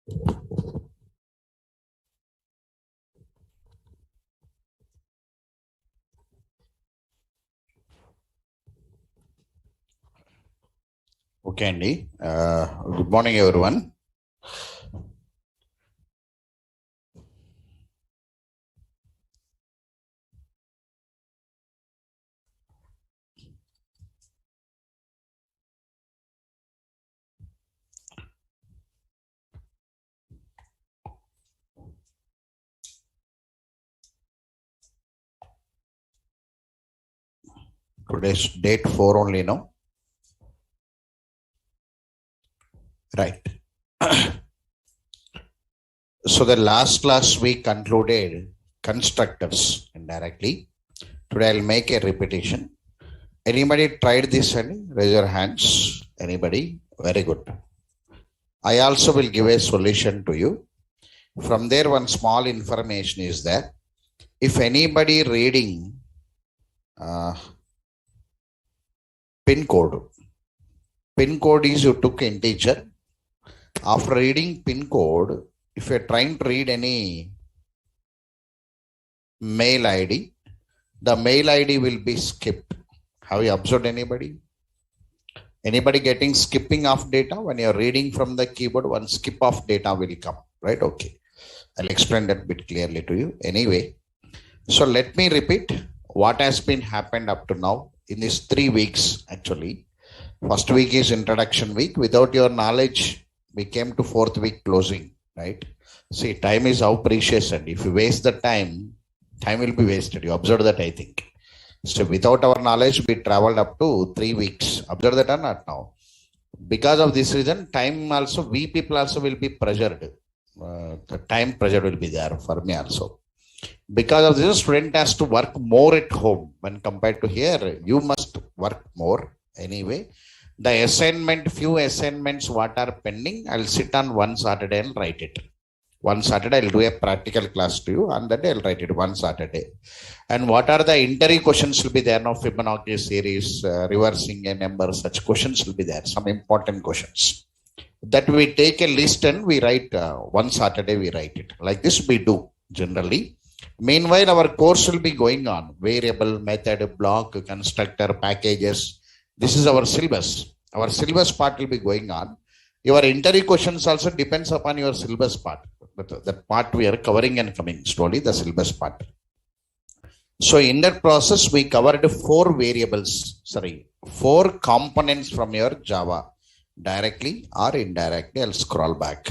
Okay, Andy. Good morning, everyone. Today's date 4 only, no? Right. So the last class we concluded constructors indirectly. Today I'll make a repetition. Anybody tried this and raise your hands? Anybody? Very good. I also will give a solution to you. From there, one small information is that if anybody reading pin code is you took integer. After reading pin code, if you're trying to read any mail ID, the mail ID will be skipped. Have you observed anybody? Anybody getting skipping of data? When you're reading from the keyboard, one skip of data will come, right? Okay. I'll explain that bit clearly to you. Anyway, so let me repeat what has been happened up to now in these 3 weeks actually. First week is introduction week. Without your knowledge, we came to 4th week closing, right? See, time is how precious, and if you waste the time will be wasted. You observe that, I think. So without our knowledge, we traveled up to 3 weeks. Observe that or not now? Because of this reason, time also, we people also will be pressured. The time pressure will be there for me also. Because of this, student has to work more at home when compared to here. You must work more anyway. The assignment, few assignments what are pending, I'll sit on one Saturday and write it. One Saturday, I'll do a practical class to you. On that day, I'll write it one Saturday. And what are the interview questions will be there now? Fibonacci series, reversing a number, such questions will be there. Some important questions. That we take a list and we write, one Saturday we write it. Like this we do generally. Meanwhile, our course will be going on. Variable, method, block, constructor, packages. This is our syllabus. Our syllabus part will be going on. Your interview questions also depends upon your syllabus part. But that part we are covering and coming slowly, the syllabus part. So in that process, we covered 4 components from your Java. Directly or indirectly, I'll scroll back.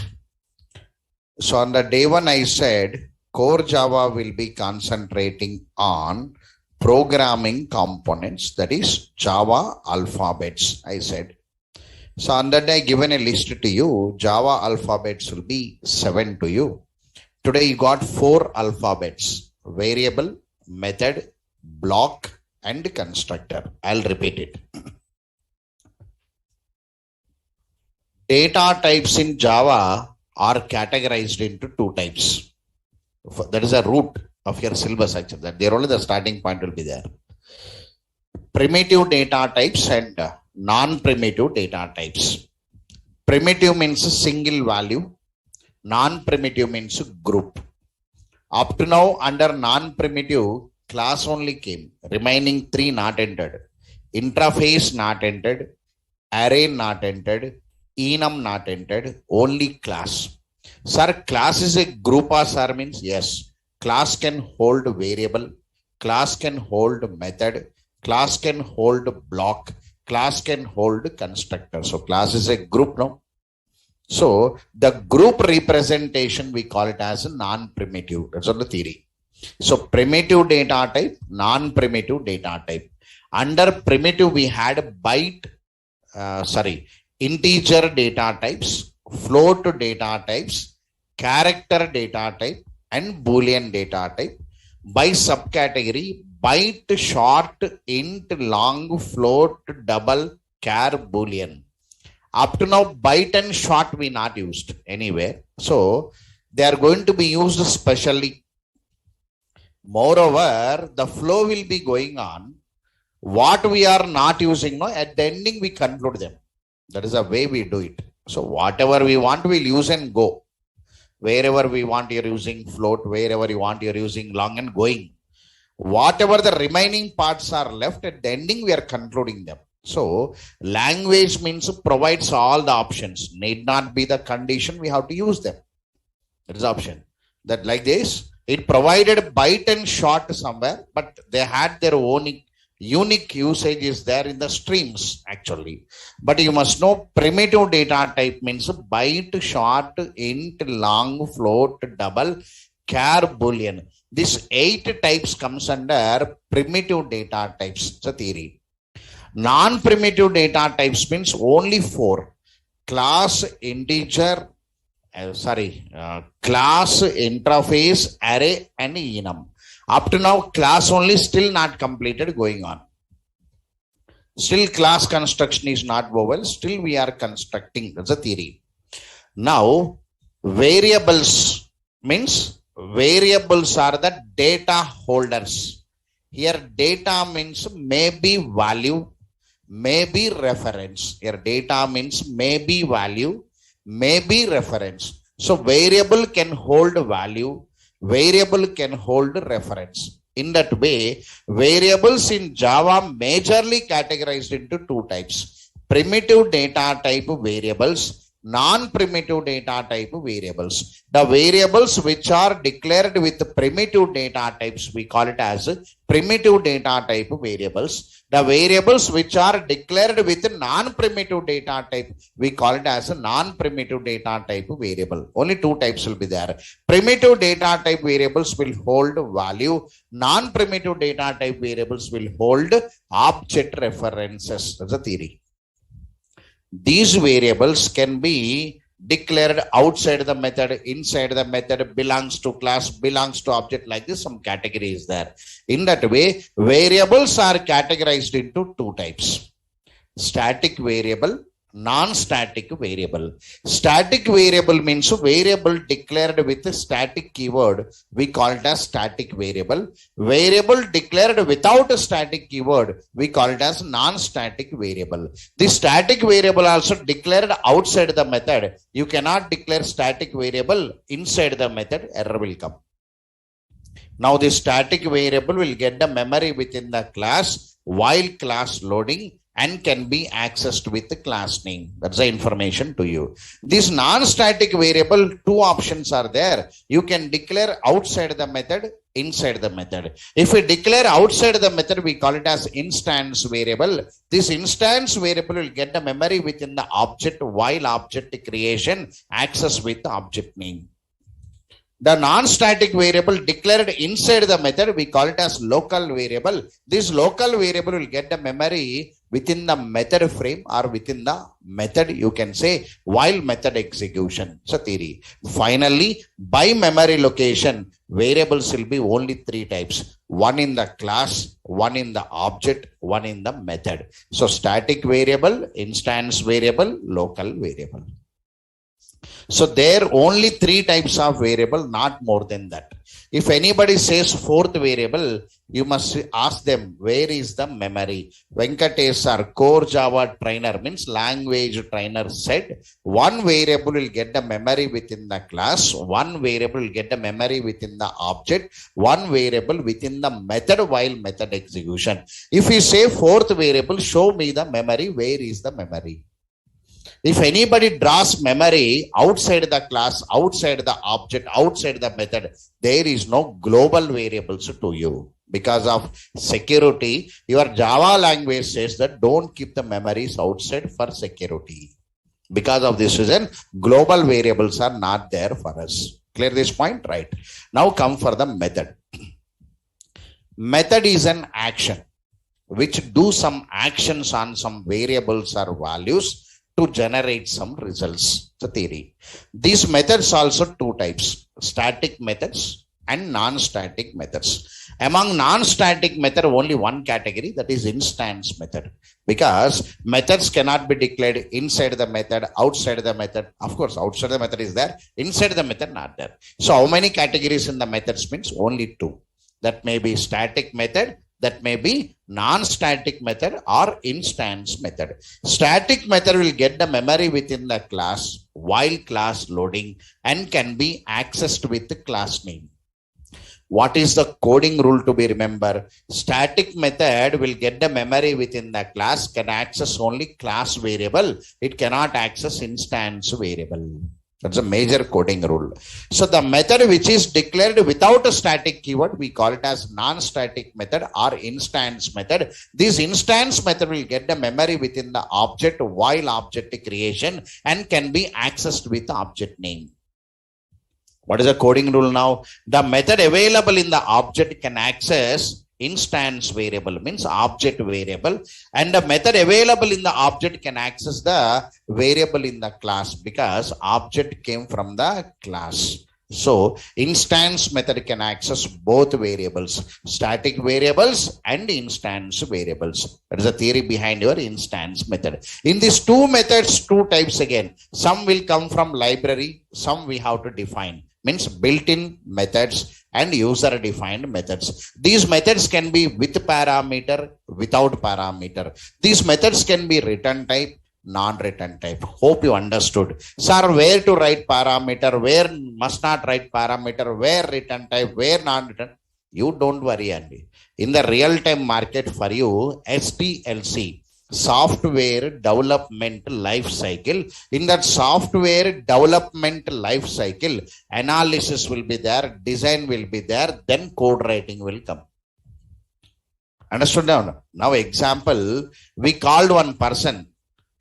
So on the day 1, I said, core Java will be concentrating on programming components, that is Java alphabets, I said. So on that day, given a list to you, Java alphabets will be 7 to you. Today you got 4 alphabets: variable, method, block, and constructor. I'll repeat it. Data types in Java are categorized into 2 types. That is a root of your syllabus actually. That there only the starting point will be there. Primitive data types and non-primitive data types. Primitive means single value. Non-primitive means group. Up to now, under non-primitive, class only came. Remaining 3 not entered. Interface not entered. Array not entered. Enum not entered. Only class. Sir, class is a group or sir means? Yes. Class can hold variable. Class can hold method. Class can hold block. Class can hold constructor. So class is a group now. So the group representation, we call it as a non-primitive. That's on the theory. So primitive data type, non-primitive data type. Under primitive, we had integer data types, float data types, character data type, and Boolean data type. By subcategory, byte, short, int, long, float, double, char, Boolean. Up to now, byte and short we not used anywhere. So they are going to be used specially. Moreover, the flow will be going on. What we are not using now, at the ending we conclude them. That is the way we do it. So whatever we want, we'll use and go. Wherever we want, you're using float. Wherever you want, you're using long and going. Whatever the remaining parts are left, at the ending, we are concluding them. So language means provides all the options. Need not be the condition. We have to use them. That is option. That like this, it provided byte and short somewhere, but they had their own unique usage is there in the streams actually. But you must know primitive data type means byte, short, int, long, float, double, char, boolean. This 8 types comes under primitive data types. It's a theory. Non-primitive data types means only 4: class, integer, class, interface, array, and enum. Up to now, class only, still not completed, going on. Still class construction is not over. Still we are constructing. That's a theory. Now, variables means variables are the data holders. Here data means maybe value, maybe reference. Here data means maybe value, maybe reference. So variable can hold value, variable can hold reference. In that way, variables in Java majorly categorized into 2 types: primitive data type variables, non-primitive data type variables. The variables which are declared with primitive data types, we call it as primitive data type variables. The variables which are declared with non-primitive data type, we call it as a non-primitive data type variable. Only 2 types will be there. Primitive data type variables will hold value. Non-primitive data type variables will hold object references. That's a theory. These variables can be declared outside the method, inside the method, belongs to class, belongs to object, like this. Some category is there. In that way, variables are categorized into 2 types: static variable, non-static variable. Static variable means variable declared with a static keyword, we call it as static variable. Variable declared without a static keyword, we call it as non-static variable. The static variable also declared outside the method. You cannot declare static variable inside the method, error will come. Now the static variable will get the memory within the class while class loading and can be accessed with the class name. That's the information to you. This non-static variable, 2 options are there. You can declare outside the method, inside the method. If we declare outside the method, we call it as instance variable. This instance variable will get the memory within the object while object creation access with the object name. The non-static variable declared inside the method, we call it as local variable. This local variable will get the memory within the method frame or within the method, you can say, while method execution. So theory. Finally, by memory location, variables will be only 3 types. 1 in the class, 1 in the object, 1 in the method. So static variable, instance variable, local variable. So there are only 3 types of variable, not more than that. If anybody says 4th variable, you must ask them, where is the memory? Venkatesh, our core Java trainer, means language trainer, said 1 variable will get the memory within the class, 1 variable will get the memory within the object, 1 variable within the method while method execution. If you say 4th variable, show me the memory, where is the memory? If anybody draws memory outside the class, outside the object, outside the method, there is no global variables to you. Because of security, your Java language says that don't keep the memories outside for security. Because of this reason, global variables are not there for us. Clear this point? Right. Now come for the method. Method is an action which do some actions on some variables or values to generate some results. It's a theory. These methods also 2 types: static methods and non-static methods. Among non-static method, only 1 category, that is instance method, because methods cannot be declared inside the method, outside the method. Of course, outside the method is there, inside the method not there. So how many categories in the methods means only 2. That may be static method That may be non-static method or instance method. Static method will get the memory within the class while class loading and can be accessed with the class name. What is the coding rule to be remembered? Static method will get the memory within the class, can access only class variable. It cannot access instance variable. That's a major coding rule. So the method which is declared without a static keyword, we call it as non-static method or instance method. This instance method will get the memory within the object while object creation and can be accessed with the object name. What is the coding rule now? The method available in the object can access instance variable, means object variable, and the method available in the object can access the variable in the class because object came from the class. So instance method can access both variables, static variables and instance variables. That is the theory behind your instance method. In these two methods, two types again. Some will come from library, some we have to define. Means built-in methods and user-defined methods. These methods can be with parameter, without parameter. These methods can be return type, non-return type. Hope you understood. Sir, where to write parameter, where must not write parameter, where return type, where non-return? You don't worry, Andy. In the real-time market for you, SDLC, software development life cycle. In that software development life cycle, analysis will be there, design will be there, then code writing will come. Understood now? Now example, we called one person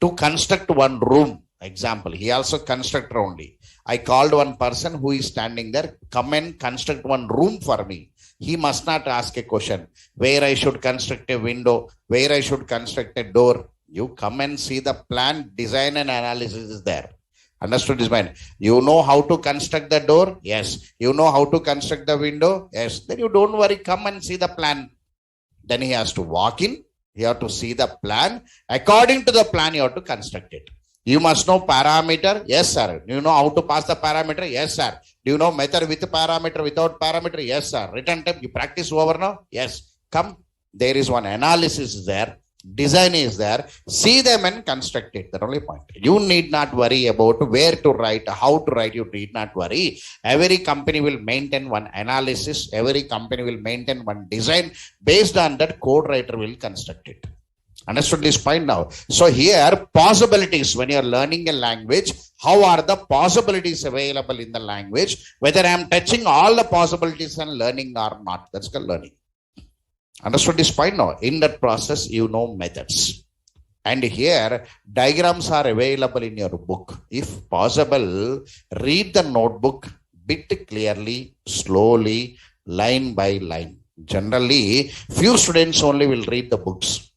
to construct one room. Example, he also constructor only. I called one person who is standing there, come and construct one room for me. He must not ask a question, where I should construct a window, where I should construct a door. You come and see the plan, design and analysis is there. Understood this mind? You know how to construct the door? Yes. You know how to construct the window? Yes. Then you don't worry, come and see the plan. Then he has to walk in, you have to see the plan. According to the plan, you have to construct it. You must know parameter. Yes, sir. Do you know how to pass the parameter? Yes, sir. Do you know method with parameter, without parameter? Yes, sir. Return type, you practice over now? Yes. Come. There is one analysis there. Design is there. See them and construct it. That's the only point. You need not worry about where to write, how to write. You need not worry. Every company will maintain one analysis. Every company will maintain one design. Based on that, code writer will construct it. Understood this point now? So here, possibilities, when you are learning a language, how are the possibilities available in the language? Whether I am touching all the possibilities and learning or not. That's called learning. Understood this point now? In that process, you know methods. And here, diagrams are available in your book. If possible, read the notebook bit clearly, slowly, line by line. Generally, few students only will read the books.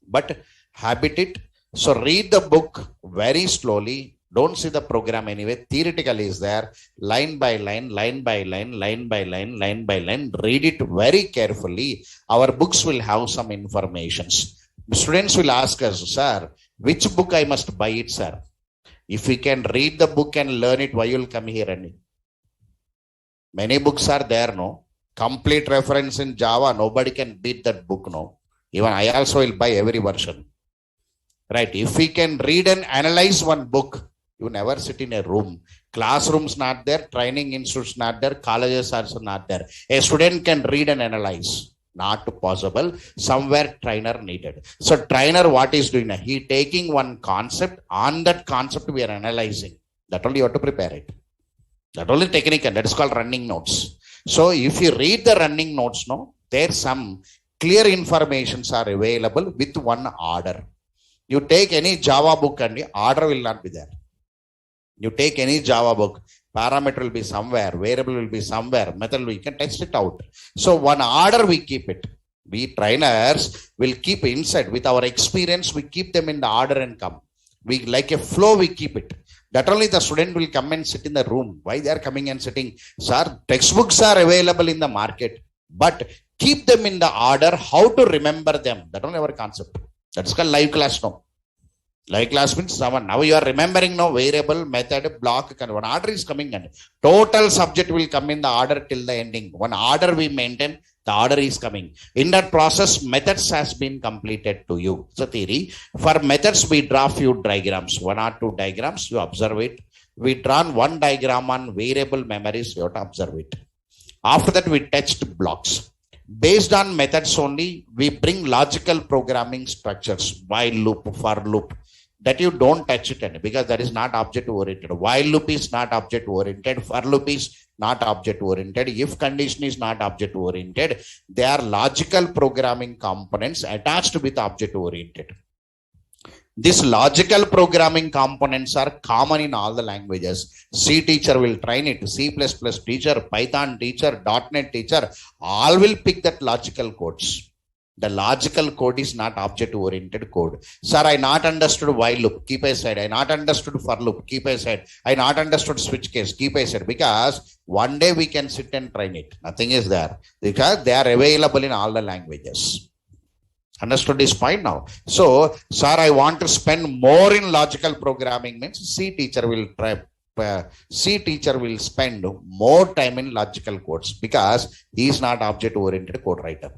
But habit it. So read the book very slowly. Don't see the program anyway. Theoretical is there. Line by line, line by line, line by line, line by line. Read it very carefully. Our books will have some informations. Students will ask us, sir, which book I must buy it, sir? If we can read the book and learn it, why you'll come here? And many books are there, no? Complete reference in Java. Nobody can beat that book, no? Even I also will buy every version. Right? If we can read and analyze one book, you never sit in a room. Classrooms not there, training institutes not there, colleges also not there. A student can read and analyze. Not possible. Somewhere trainer needed. So trainer, what is doing? He taking one concept. On that concept we are analyzing. That only you have to prepare it. That only technical. That is called running notes. So if you read the running notes, no, there's some clear informations are available with one order. You take any Java book and the order will not be there. You take any Java book, parameter will be somewhere, variable will be somewhere, method we can test it out. So one order we keep it. We trainers will keep inside with our experience, we keep them in the order and come. We like a flow, we keep it. That only the student will come and sit in the room. Why they are coming and sitting? Sir, textbooks are available in the market, but keep them in the order, how to remember them. That only our concept. That's called live class now. Live class means someone, now you are remembering now variable, method, block, and one order is coming and total subject will come in the order till the ending. One order we maintain, The order is coming. In that process, methods has been completed to you. So theory, for methods, we draw few diagrams, 1 or 2 diagrams, you observe it. We drawn 1 diagram on variable memories, you have to observe it. After that, we touched blocks. Based on methods only, we bring logical programming structures, while loop, for loop. That you don't touch it any, because that is not object oriented. While loop is not object oriented. For loop is not object oriented. If condition is not object oriented, they are logical programming components attached with object oriented. These logical programming components are common in all the languages. C teacher will train it. C++ teacher, Python teacher, .NET teacher, all will pick that logical codes. The logical code is not object-oriented code. Sir, I not understood while loop, keep aside. I not understood for loop, keep aside. I not understood switch case, keep aside. Because one day we can sit and train it. Nothing is there. Because they are available in all the languages. Understood this point now? So, sir, I want to spend more in logical programming means C teacher will try. C teacher will spend more time in logical codes because he is not object-oriented code writer.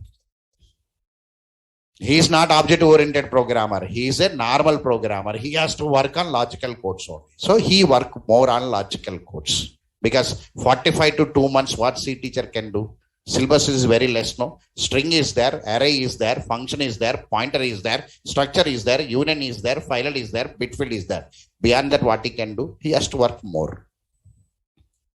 He is not object-oriented programmer. He is a normal programmer. He has to work on logical codes only. So he work more on logical codes because 45 to 2 months, what C teacher can do? Syllabus is very less, no? String is there, array is there, function is there, pointer is there, structure is there, union is there, file is there, bit field is there. Beyond that, what he can do? He has to work more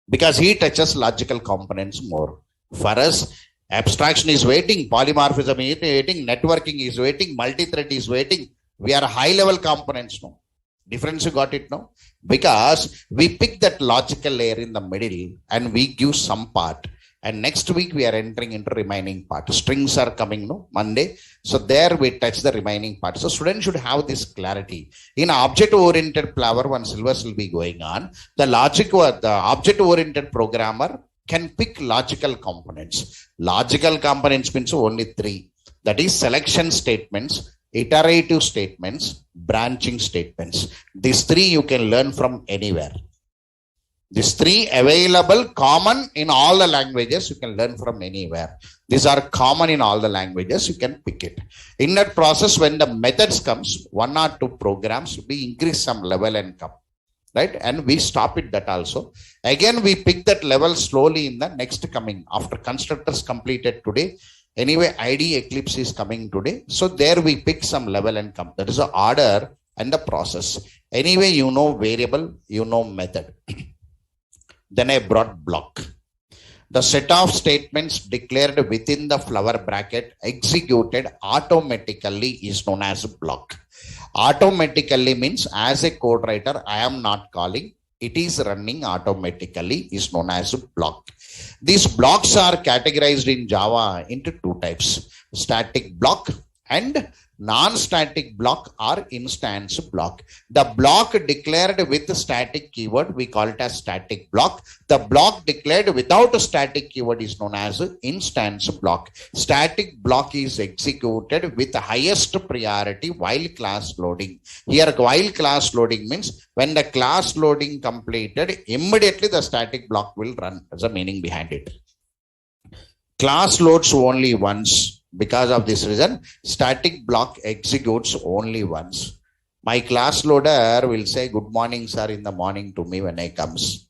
because he touches logical components more. For us, abstraction is waiting, polymorphism is waiting, networking is waiting, multi-thread is waiting. We are high-level components now. Difference, you got it now? Because we pick that logical layer in the middle and we give some part. And next week we are entering into remaining part. Strings are coming, no? Monday. So there we touch the remaining part. So students should have this clarity. In object-oriented flower, one syllabus will be going on. The object-oriented programmer can pick logical components. Logical components means only 3. That is selection statements, iterative statements, branching statements. These 3 you can learn from anywhere. These 3 available, common in all the languages, you can learn from anywhere. These are common in all the languages, you can pick it. In that process, when the methods comes, 1 or 2 programs, we increase some level and come. Right? And we stop it that also. Again, we pick that level slowly in the next coming. After constructors completed today, anyway, ID Eclipse is coming today. So there we pick some level and come. That is the order and the process. Anyway, you know variable, you know method. Then I brought block. The set of statements declared within the flower bracket executed automatically is known as block. Automatically means as a code writer, I am not calling. It is running automatically is known as block. These blocks are categorized in Java into 2 types. Static block and non-static block or instance block. The block declared with static keyword, we call it as static block. The block declared without a static keyword is known as instance block. Static block is executed with the highest priority while class loading. Here, while class loading means when the class loading completed, immediately the static block will run. That's the meaning behind it. Class loads only once. Because of this reason, static block executes only once. My class loader will say good morning, sir, in the morning to me when I comes.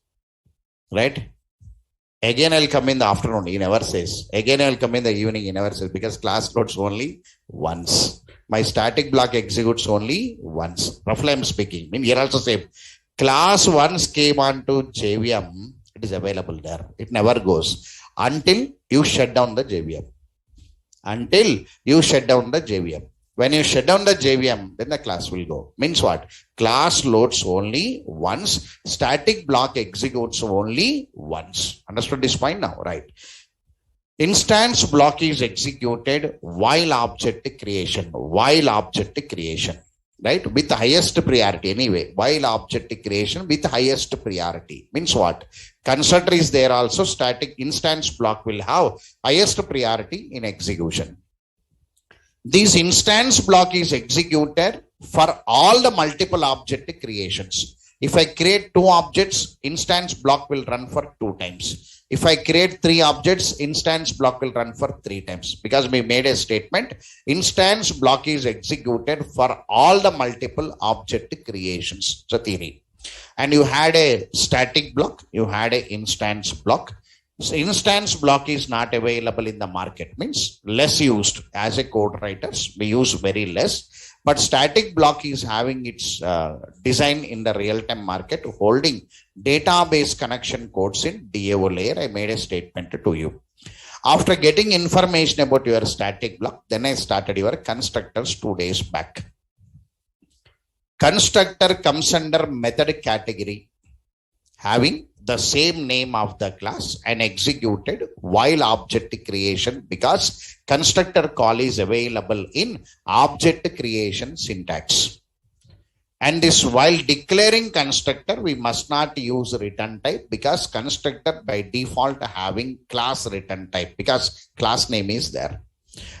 Right? Again, I'll come in the afternoon. He never says. Again, I'll come in the evening. He never says because class loads only once. My static block executes only once. Roughly I'm speaking. I mean, here also same. Class once came onto JVM. It is available there. It never goes until you shut down the JVM. Until you shut down the JVM. When you shut down the JVM, then the class will go. Means what? Class loads only once. Static block executes only once. Understood this point now? Right. Instance block is executed while object creation. While object creation. Right? With the highest priority anyway. While object creation with highest priority. Means what? Constructor is there also. Static instance block will have highest priority in execution. This instance block is executed for all the multiple object creations. If I create 2 objects, instance block will run for 2 times. If I create 3 objects, instance block will run for 3 times because we made a statement. Instance block is executed for all the multiple object creations. It's a theory. And you had a static block, you had an instance block. So instance block is not available in the market, means less used. As a code writers, we use very less. But static block is having its design in the real-time market, holding database connection codes in DAO layer. I made a statement to you. After getting information about your static block, then I started your constructors 2 days back. Constructor comes under method category, having the same name of the class and executed while object creation, because constructor call is available in object creation syntax. And this, while declaring constructor, we must not use return type, because constructor by default having class return type, because class name is there.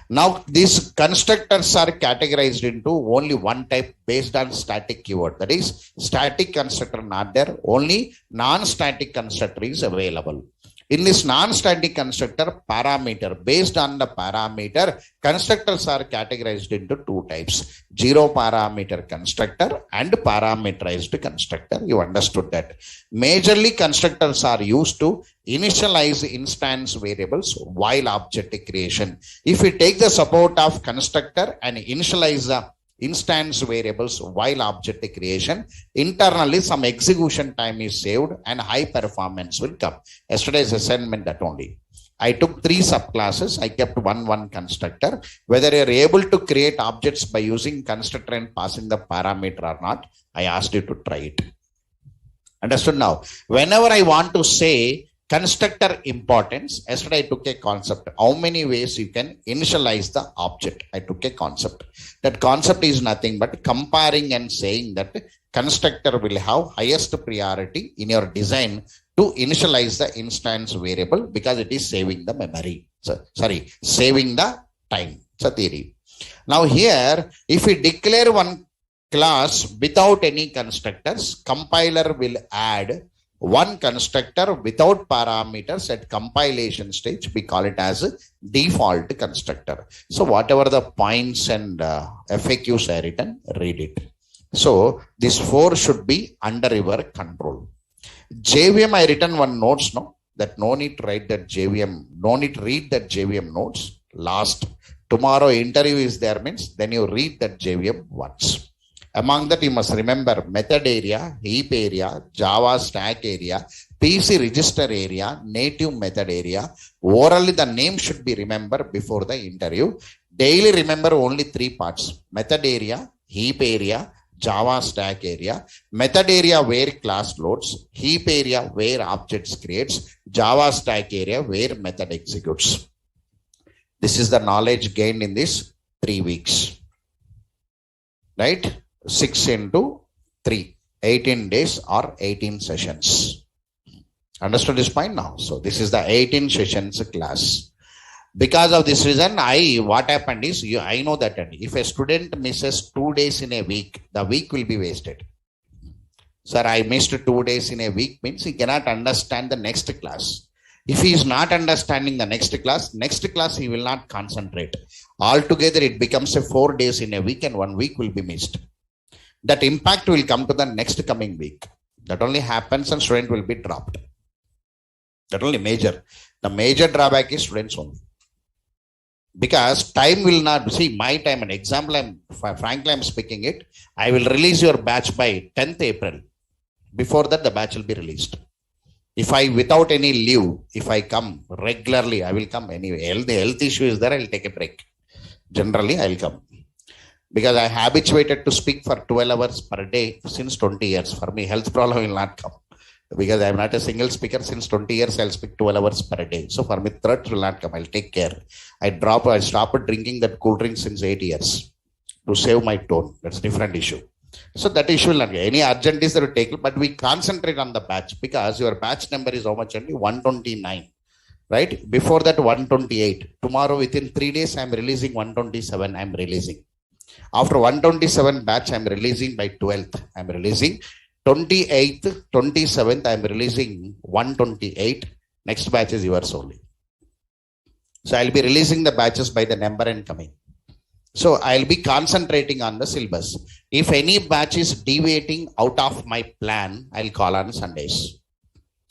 Now these constructors are categorized into only one type based on static keyword. That is, static constructor not there, only non-static constructor is available. In this non-static constructor parameter, based on the parameter, constructors are categorized into 2 types: zero parameter constructor and parameterized constructor. You understood that. Majorly constructors are used to initialize instance variables while object creation. If we take the support of constructor and initialize the instance variables while object creation, internally some execution time is saved and high performance will come. Yesterday's assignment that only. I took 3 subclasses. I kept one constructor. Whether you're able to create objects by using constructor and passing the parameter or not, I asked you to try it. Understood now? Whenever I want to say constructor importance, yesterday I took a concept. How many ways you can initialize the object? I took a concept. That concept is nothing but comparing and saying that constructor will have highest priority in your design to initialize the instance variable, because it is saving the memory. So, saving the time. It's a theory. Now here, if we declare one class without any constructors, compiler will add one constructor without parameters at compilation stage. We call it as a default constructor. So whatever the points and FAQs are written, read it. So this 4 should be under your control. JVM, I written one notes now, that no need to write that JVM, no need to read that JVM notes. Last, tomorrow interview is there, means then you read that JVM once. Among that, you must remember method area, heap area, Java stack area, PC register area, native method area. Orally, the name should be remembered before the interview. Daily, remember only 3 parts: method area, heap area, Java stack area. Method area where class loads, heap area where objects creates, Java stack area where method executes. This is the knowledge gained in this 3 weeks. Right? 6 into 3, 18 days or 18 sessions. Understood this point now? So this is the 18 sessions class. Because of this reason, what happened is, I know that if a student misses 2 days in a week, the week will be wasted. Sir, I missed 2 days in a week means he cannot understand the next class. If he is not understanding the next class he will not concentrate. Altogether, it becomes a 4 days in a week and 1 week will be missed. That impact will come to the next coming week. That only happens and student will be dropped. That only major. The major drawback is students only. Because time will not, see my time, an example, frankly I'm speaking it, I will release your batch by 10th April. Before that, the batch will be released. If I, without any leave, if I come regularly, I will come anyway. The health issue is there, I will take a break. Generally, I will come. Because I habituated to speak for 12 hours per day since 20 years. For me, health problem will not come. Because I am not a single speaker since 20 years, I'll speak 12 hours per day. So for me, threats will not come. I'll take care. I stopped drinking that cool drink since 8 years to save my tone. That's a different issue. So that issue will not get. Any urgent is that we take, but we concentrate on the batch, because your batch number is how much only? 129. Right? Before that, 128. Tomorrow, within 3 days, I'm releasing 127. I'm releasing. After 127 batch, I'm releasing by 12th. I'm releasing 28th, 27th, I'm releasing 128. Next batch is yours only. So I'll be releasing the batches by the number and coming. So I'll be concentrating on the syllabus. If any batch is deviating out of my plan, I'll call on Sundays.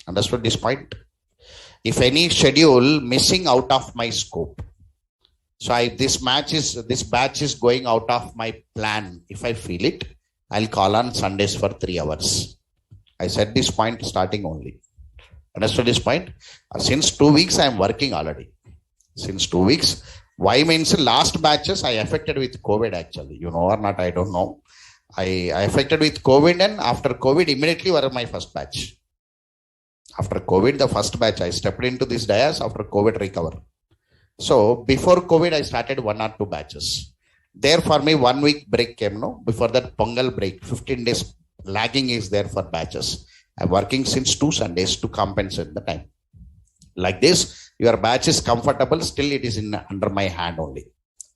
Understood this point? If any schedule missing out of my scope. So this batch is going out of my plan. If I feel it, I'll call on Sundays for 3 hours. I said this point starting only. Understood this point? Since 2 weeks, I am working already. Since 2 weeks. Why means last batches I affected with COVID actually. You know or not, I don't know. I affected with COVID, and after COVID immediately were my first batch. After COVID, the first batch, I stepped into this dais after COVID recover. So before COVID, I started 1 or 2 batches. There for me, 1 week break came, no? Before that Pongal break, 15 days lagging is there for batches. I'm working since 2 Sundays to compensate the time. Like this, your batch is comfortable, still it is under my hand only.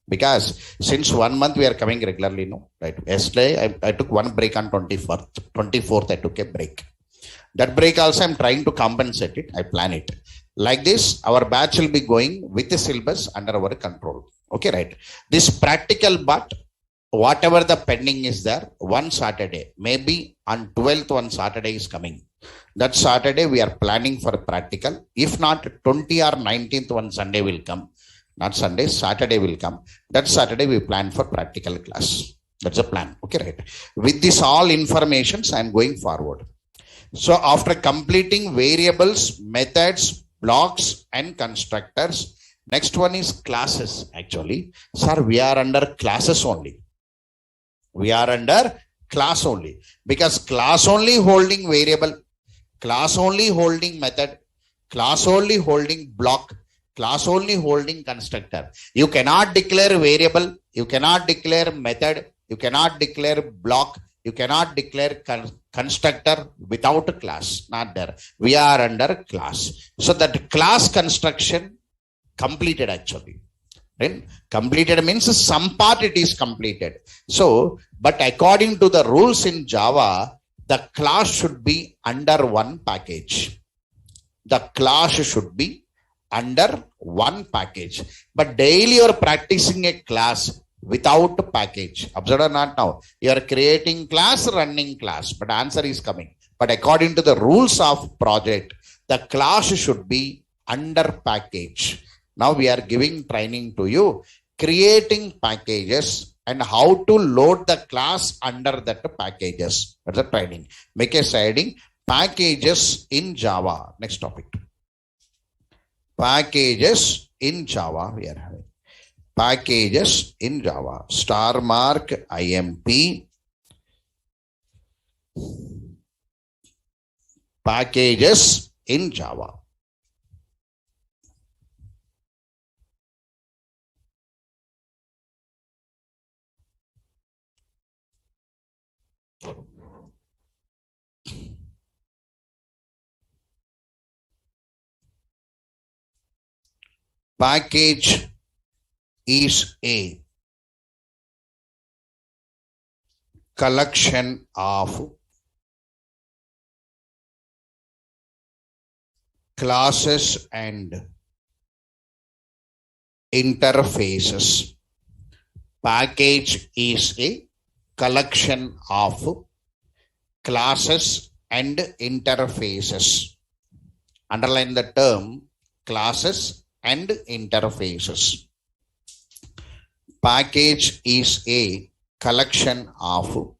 Because since 1 month we are coming regularly, no? Right? Yesterday, I took 1 break on 24th, I took a break. That break also I'm trying to compensate it. I plan it. Like this, our batch will be going with the syllabus under our control. Okay, right. This practical but whatever the pending is there, one Saturday, maybe on 12th one Saturday is coming. That Saturday we are planning for practical. If not, 20 or 19th one Sunday will come. Not Sunday, Saturday will come. That Saturday we plan for practical class. That's a plan. Okay, right. With this all informations, I am going forward. So after completing variables, methods, blocks and constructors, next one is classes actually. Sir, we are under classes only. We are under class only because class only holding variable, class only holding method, class only holding block, class only holding constructor. You cannot declare variable, you cannot declare method, you cannot declare block, you cannot declare constructor without a class. Not there. We are under class. So that class construction completed actually. Right? Completed means some part it is completed. So, but according to the rules in Java, the class should be under one package. The class should be under one package. But daily you are practicing a class without a package. Observe or not now? You are creating class, running class, but answer is coming. But according to the rules of project, the class should be under package. Now we are giving training to you, creating packages and how to load the class under that packages. That's the training. Make a sliding packages in Java. Next topic. Packages in Java. We are having packages in Java. Star mark IMP. Packages in Java. Package is a collection of classes and interfaces. Package is a collection of classes and interfaces. Underline the term classes and interfaces. Package is a collection of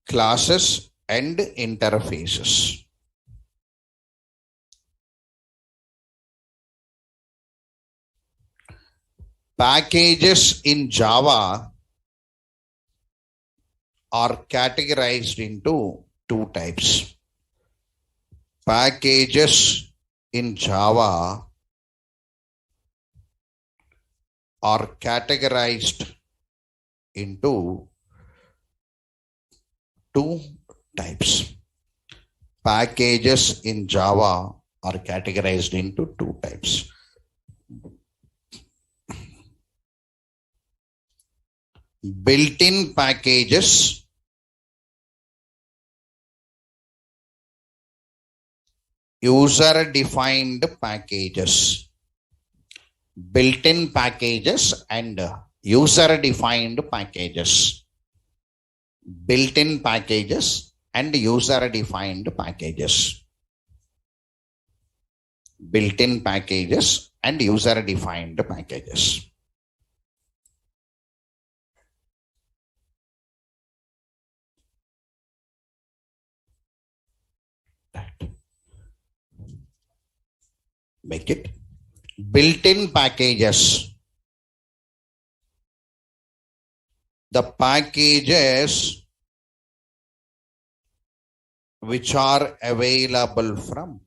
classes and interfaces. Packages in Java are categorized into 2 types. Packages in Java are categorized into 2 types. Packages in Java are categorized into 2 types. Built-in packages user defined packages, built-in packages and user defined packages, built-in packages and user defined packages, built-in packages and user defined packages. Make it built-in packages. The packages which are available from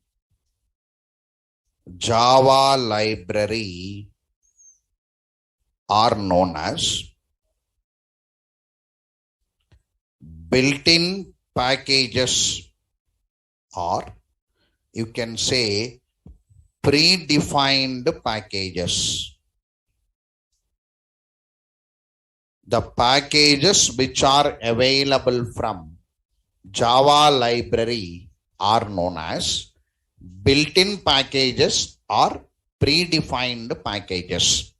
Java library are known as built-in packages, or you can say predefined packages. The packages which are available from Java library are known as built-in packages or predefined packages.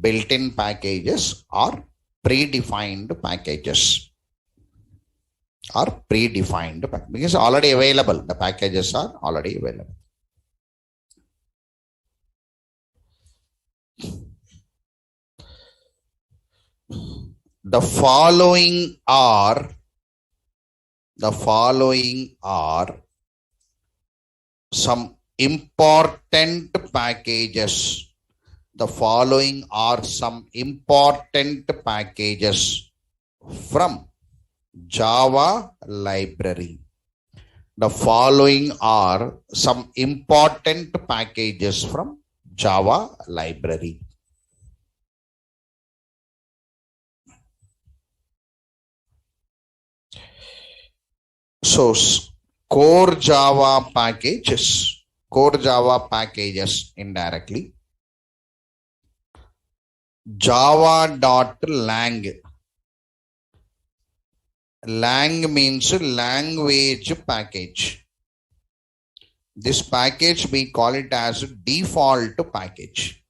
Built-in packages or predefined packages. Or predefined because already available. The packages are already available. The following are some important packages. The following are some important packages from Java library. The following are some important packages from Java library. So core Java packages indirectly. Java.lang. Lang means language package. This package we call it as default package.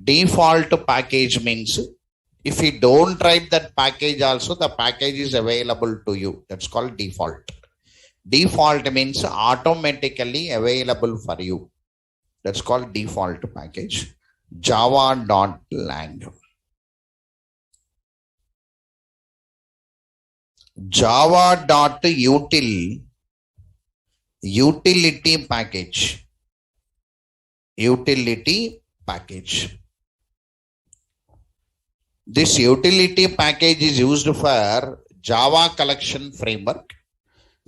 Default package means if you don't write that package also, the package is available to you. That's called default. Default means automatically available for you. That's called default package. Java.lang. Java.util. Utility package. Utility package. This utility package is used for Java collection framework.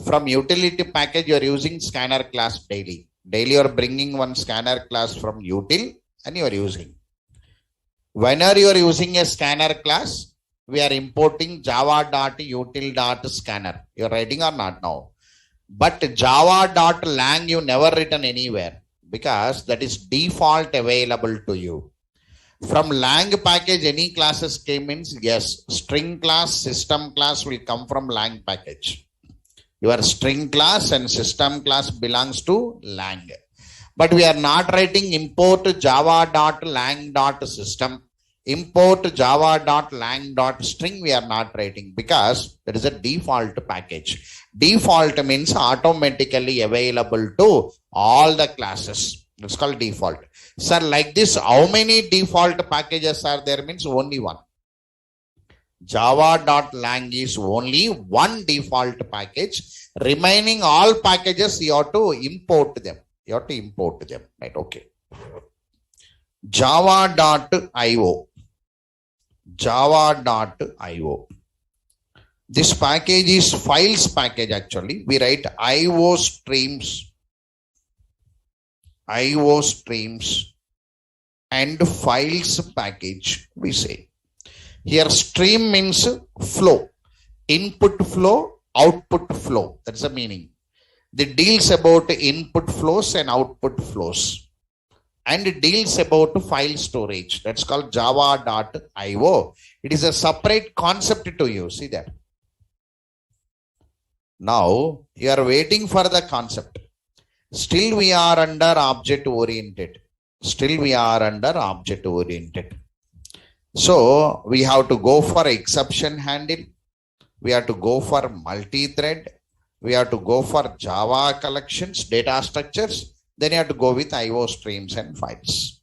From utility package, you are using scanner class daily. Daily you are bringing one scanner class from util and you are using. Whenever you are using a scanner class, we are importing java.util.scanner. You are writing or not now? But java.lang you never written anywhere because that is default available to you. From lang package, any classes came in, yes, string class, system class will come from lang package. Your string class and system class belongs to lang. But we are not writing import java.lang.system, import java.lang.string we are not writing because that is a default package. Default means automatically available to all the classes. That's called default. Sir, like this, how many default packages are there? Means only one. Java.lang is only one default package. Remaining all packages, you have to import them. Right? Okay. Java.io. Java.io. This package is files package actually. We write IO streams and files package we say. Here stream means flow, input flow, output flow. That's the meaning. It deals about input flows and output flows. And it deals about file storage. That's called java.io. It is a separate concept to you. See that. Now you are waiting for the concept. Still we are under object oriented. Still we are under object oriented. So we have to go for exception handle. We have to go for multi-thread. We have to go for Java collections, data structures. Then you have to go with IO streams and files.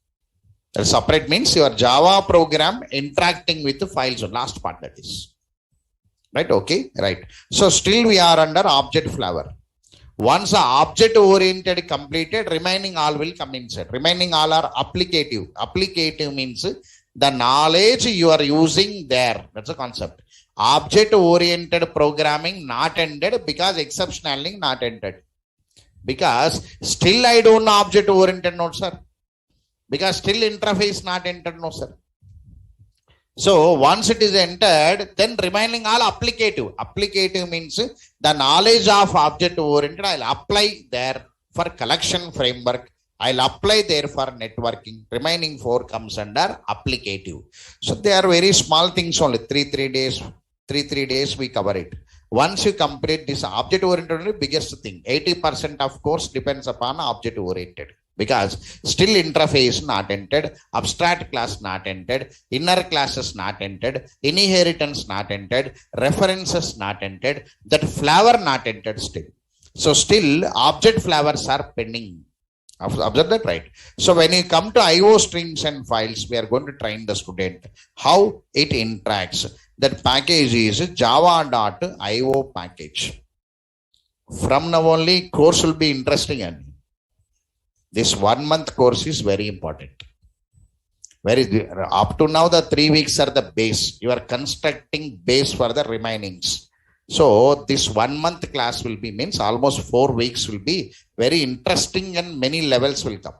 The separate means your Java program interacting with the files. Last part that is. Right? Okay. Right. So still we are under object flavor. Once the object oriented completed, remaining all will come inside. Remaining all are applicative. Applicative means the knowledge you are using there. That's the concept. Object oriented programming not ended because exception handling not ended. Because still I don't know object oriented, no sir. Because still interface not entered, no sir. So once it is entered, then remaining all applicative. Applicative means the knowledge of object oriented I'll apply there for collection framework. I'll apply there for networking. Remaining 4 comes under applicative. So they are very small things only. 3 days we cover it. Once you complete this object oriented, biggest thing. 80% of course depends upon object oriented. Because still interface not entered, abstract class not entered, inner classes not entered, inheritance not entered, references not entered, that flavor not entered still. So still object flavors are pending. Observe that, right? So when you come to IO streams and files, we are going to train the student how it interacts. That package is java.io package. From now only course will be interesting and this 1 month course is very important. Up to now, the 3 weeks are the base. You are constructing base for the remainings. So this 1 month class will be means almost 4 weeks will be very interesting and many levels will come.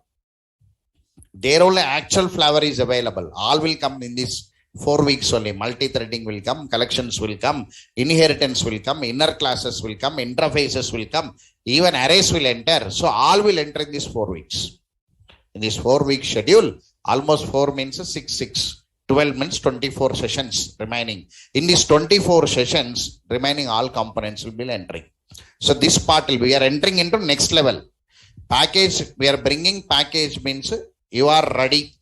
There only actual flavor is available. All will come in this 4 weeks only. Multi-threading will come, collections will come, inheritance will come, inner classes will come, interfaces will come. Even arrays will enter. So all will enter in these 4 weeks. In this 4 week schedule, almost 4 means 6. 12 means 24 sessions remaining. In these 24 sessions, remaining all components will be entering. So this part we are entering into next level. Package, we are bringing package means you are ready.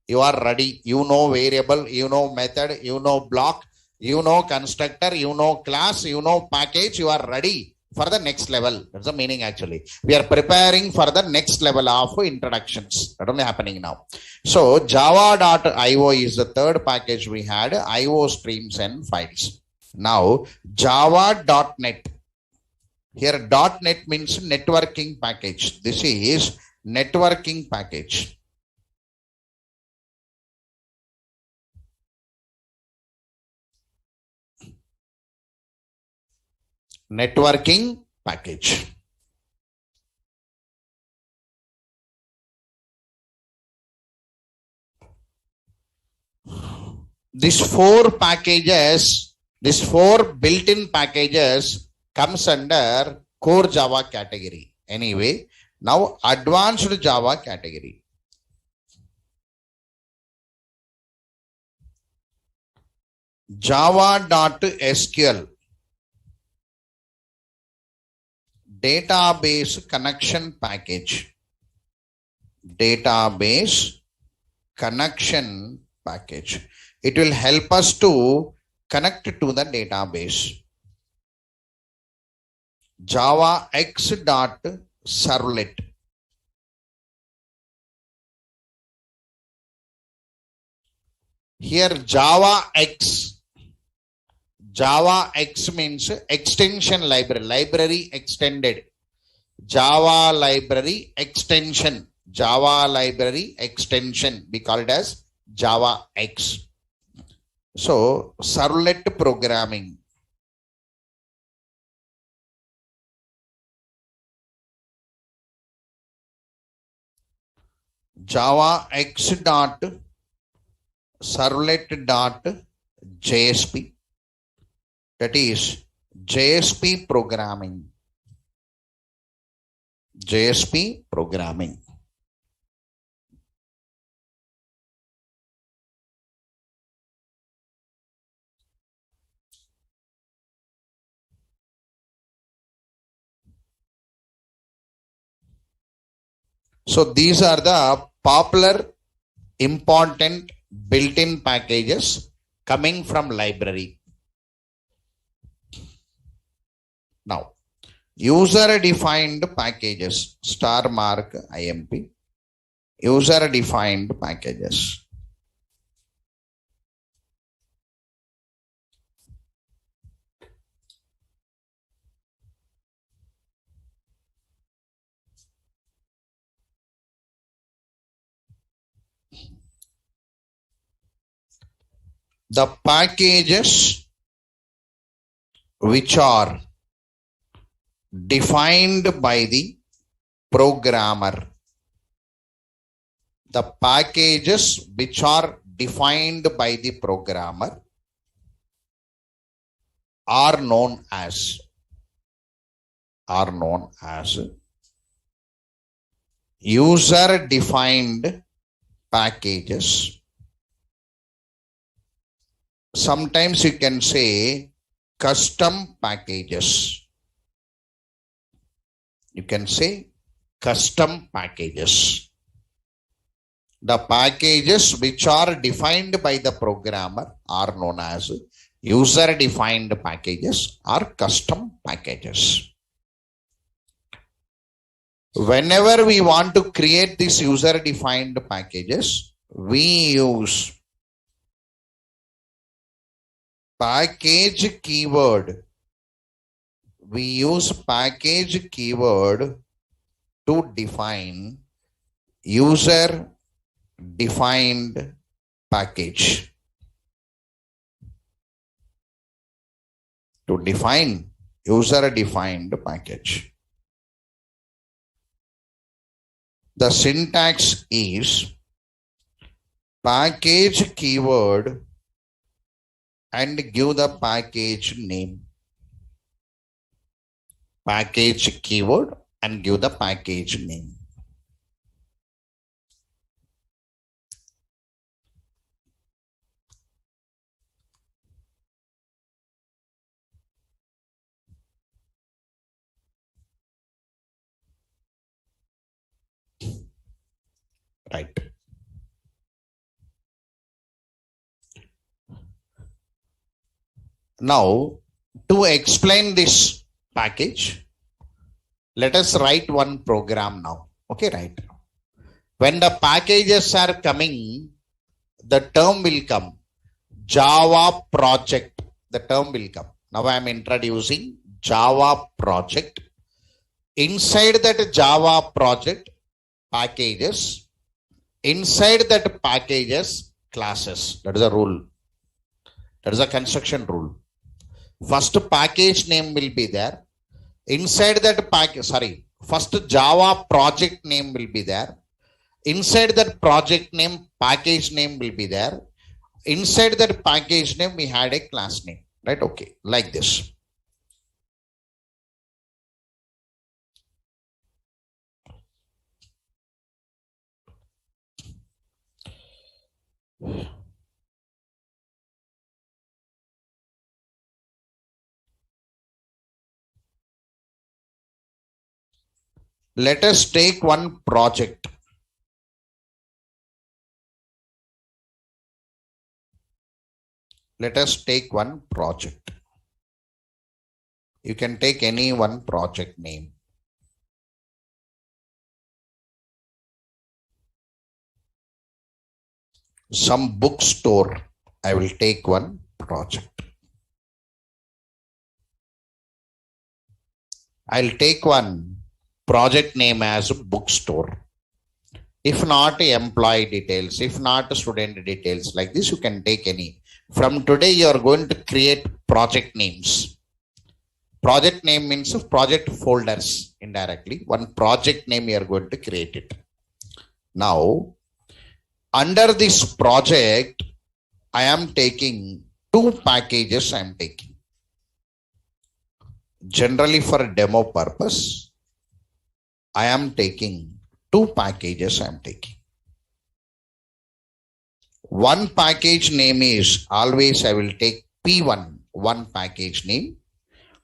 You are ready. You know variable, you know method, you know block, you know constructor, you know class, you know package, you are ready for the next level. That's the meaning actually. We are preparing for the next level of introductions. That only happening now. So java.io is the third package we had, IO streams and files. Now java.net. Here .net means networking package. This is networking package. Networking package. These 4 packages, these 4 built-in packages comes under core Java category. Anyway, now advanced Java category. Java.sql. Database connection package. Database connection package. It will help us to connect to the database. Java X.servlet. Here Java X means extension library, library extended. Java library extension, Java library extension, we call it as Java X. So servlet programming. Java X dot servlet dot JSP. That is JSP programming. JSP programming. So these are the popular, important built-in packages coming from library. Now, user-defined packages, star mark IMP, user-defined packages. The packages which are defined by the programmer. The packages which are defined by the programmer are known as user defined packages. Sometimes you can say custom packages. You can say custom packages. The packages which are defined by the programmer are known as user defined packages or custom packages. Whenever we want to create these user defined packages, we use package keyword. We use package keyword to define user defined package. To define user defined package. The syntax is package keyword and give the package name. Package keyword and give the package name. Right. Now, to explain this package, let us write one program now. Okay, right. When the packages are coming, the term will come. Java project. The term will come. Now I am introducing Java project. Inside that Java project, packages. Inside that packages, classes. That is a rule. That is a construction rule. First package name will be there. Inside that package, first Java project name will be there. Inside that project name, package name will be there. Inside that package name, we had a class name, right? Okay, like this. Let us take one project. Let us take one project. You can take any one project name. Some bookstore. I will take one project. I'll take one project name as bookstore. If not employee details, if not student details, like this, you can take any. From today, you are going to create project names. Project name means project folders indirectly. One project name you are going to create it. Now, under this project, I am taking two packages. I am taking. Generally for demo purpose, I am taking two packages. I am taking. One package name is always I will take P1, one package name.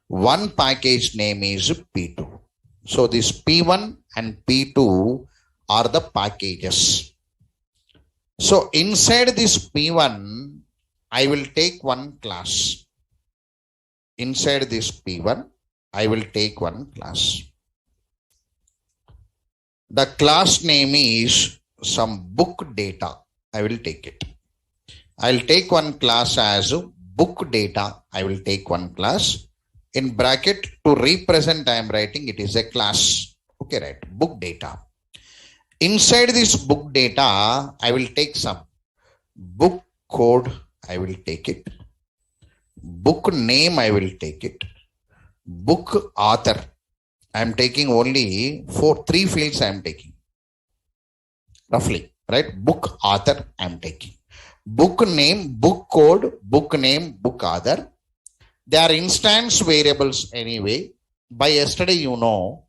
One package name is P2. So this P1 and P2 are the packages. So inside this P1, I will take one class. Inside this P1, I will take one class. The class name is some book data. I will take it. I'll take one class as book data. I will take one class. In bracket to represent, I am writing it is a class. Okay, right. Book data. Inside this book data, I will take some book code. I will take it. Book name, I will take it. Book author. I am taking only three fields I am taking. Roughly, right? Book author I am taking. Book name, book code, book name, book author. They are instance variables anyway. By yesterday, you know,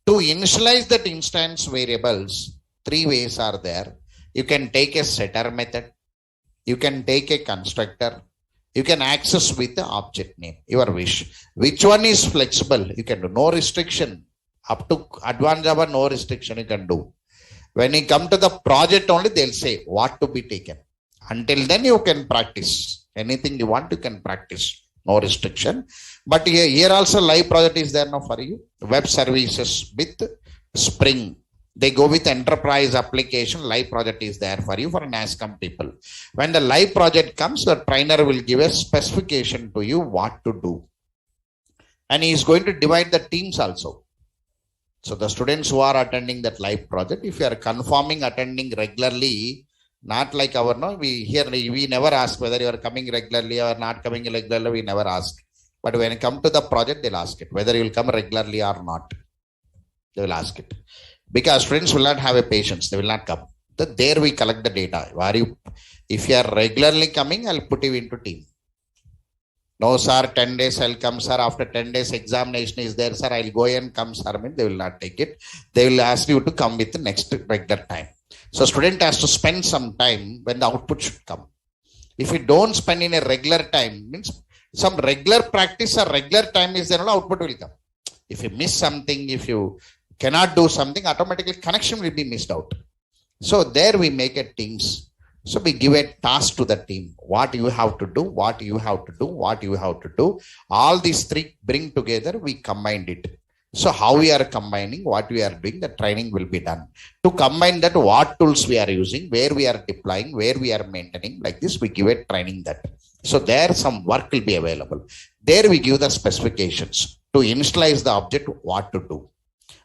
to initialize that instance variables, three ways are there. You can take a setter method. You can take a constructor. You can access with the object name, your wish. Which one is flexible? You can do. No restriction. Up to advanced Java, no restriction you can do. When you come to the project only, they'll say what to be taken. Until then, you can practice. Anything you want, you can practice. No restriction. But here also live project is there now for you. Web services with Spring. They go with enterprise application. Live project is there for you for NASCOM people. When the live project comes, the trainer will give a specification to you what to do. And he is going to divide the teams also. So the students who are attending that live project, if you are confirming attending regularly, not like our, no, we never ask whether you are coming regularly or not coming regularly, we never ask. But when you come to the project, they'll ask it, whether you will come regularly or not. They will ask it. Because students will not have a patience, they will not come. There we collect the data. If you are regularly coming, I'll put you into team. No, sir, 10 days I'll come, sir. After 10 days examination is there, sir. I'll go and come, sir. I mean, they will not take it. They will ask you to come with the next regular time. So student has to spend some time when the output should come. If you don't spend in a regular time, means some regular practice or regular time is there, no output will come. If you miss something, if you cannot do something, automatically connection will be missed out. So there we make a teams. So we give a task to the team. What you have to do, what you have to do, what you have to do. All these three bring together, we combined it. So how we are combining, what we are doing, the training will be done. To combine that, what tools we are using, where we are deploying, where we are maintaining, like this, we give a training that. So there some work will be available. There we give the specifications to initialize the object, what to do.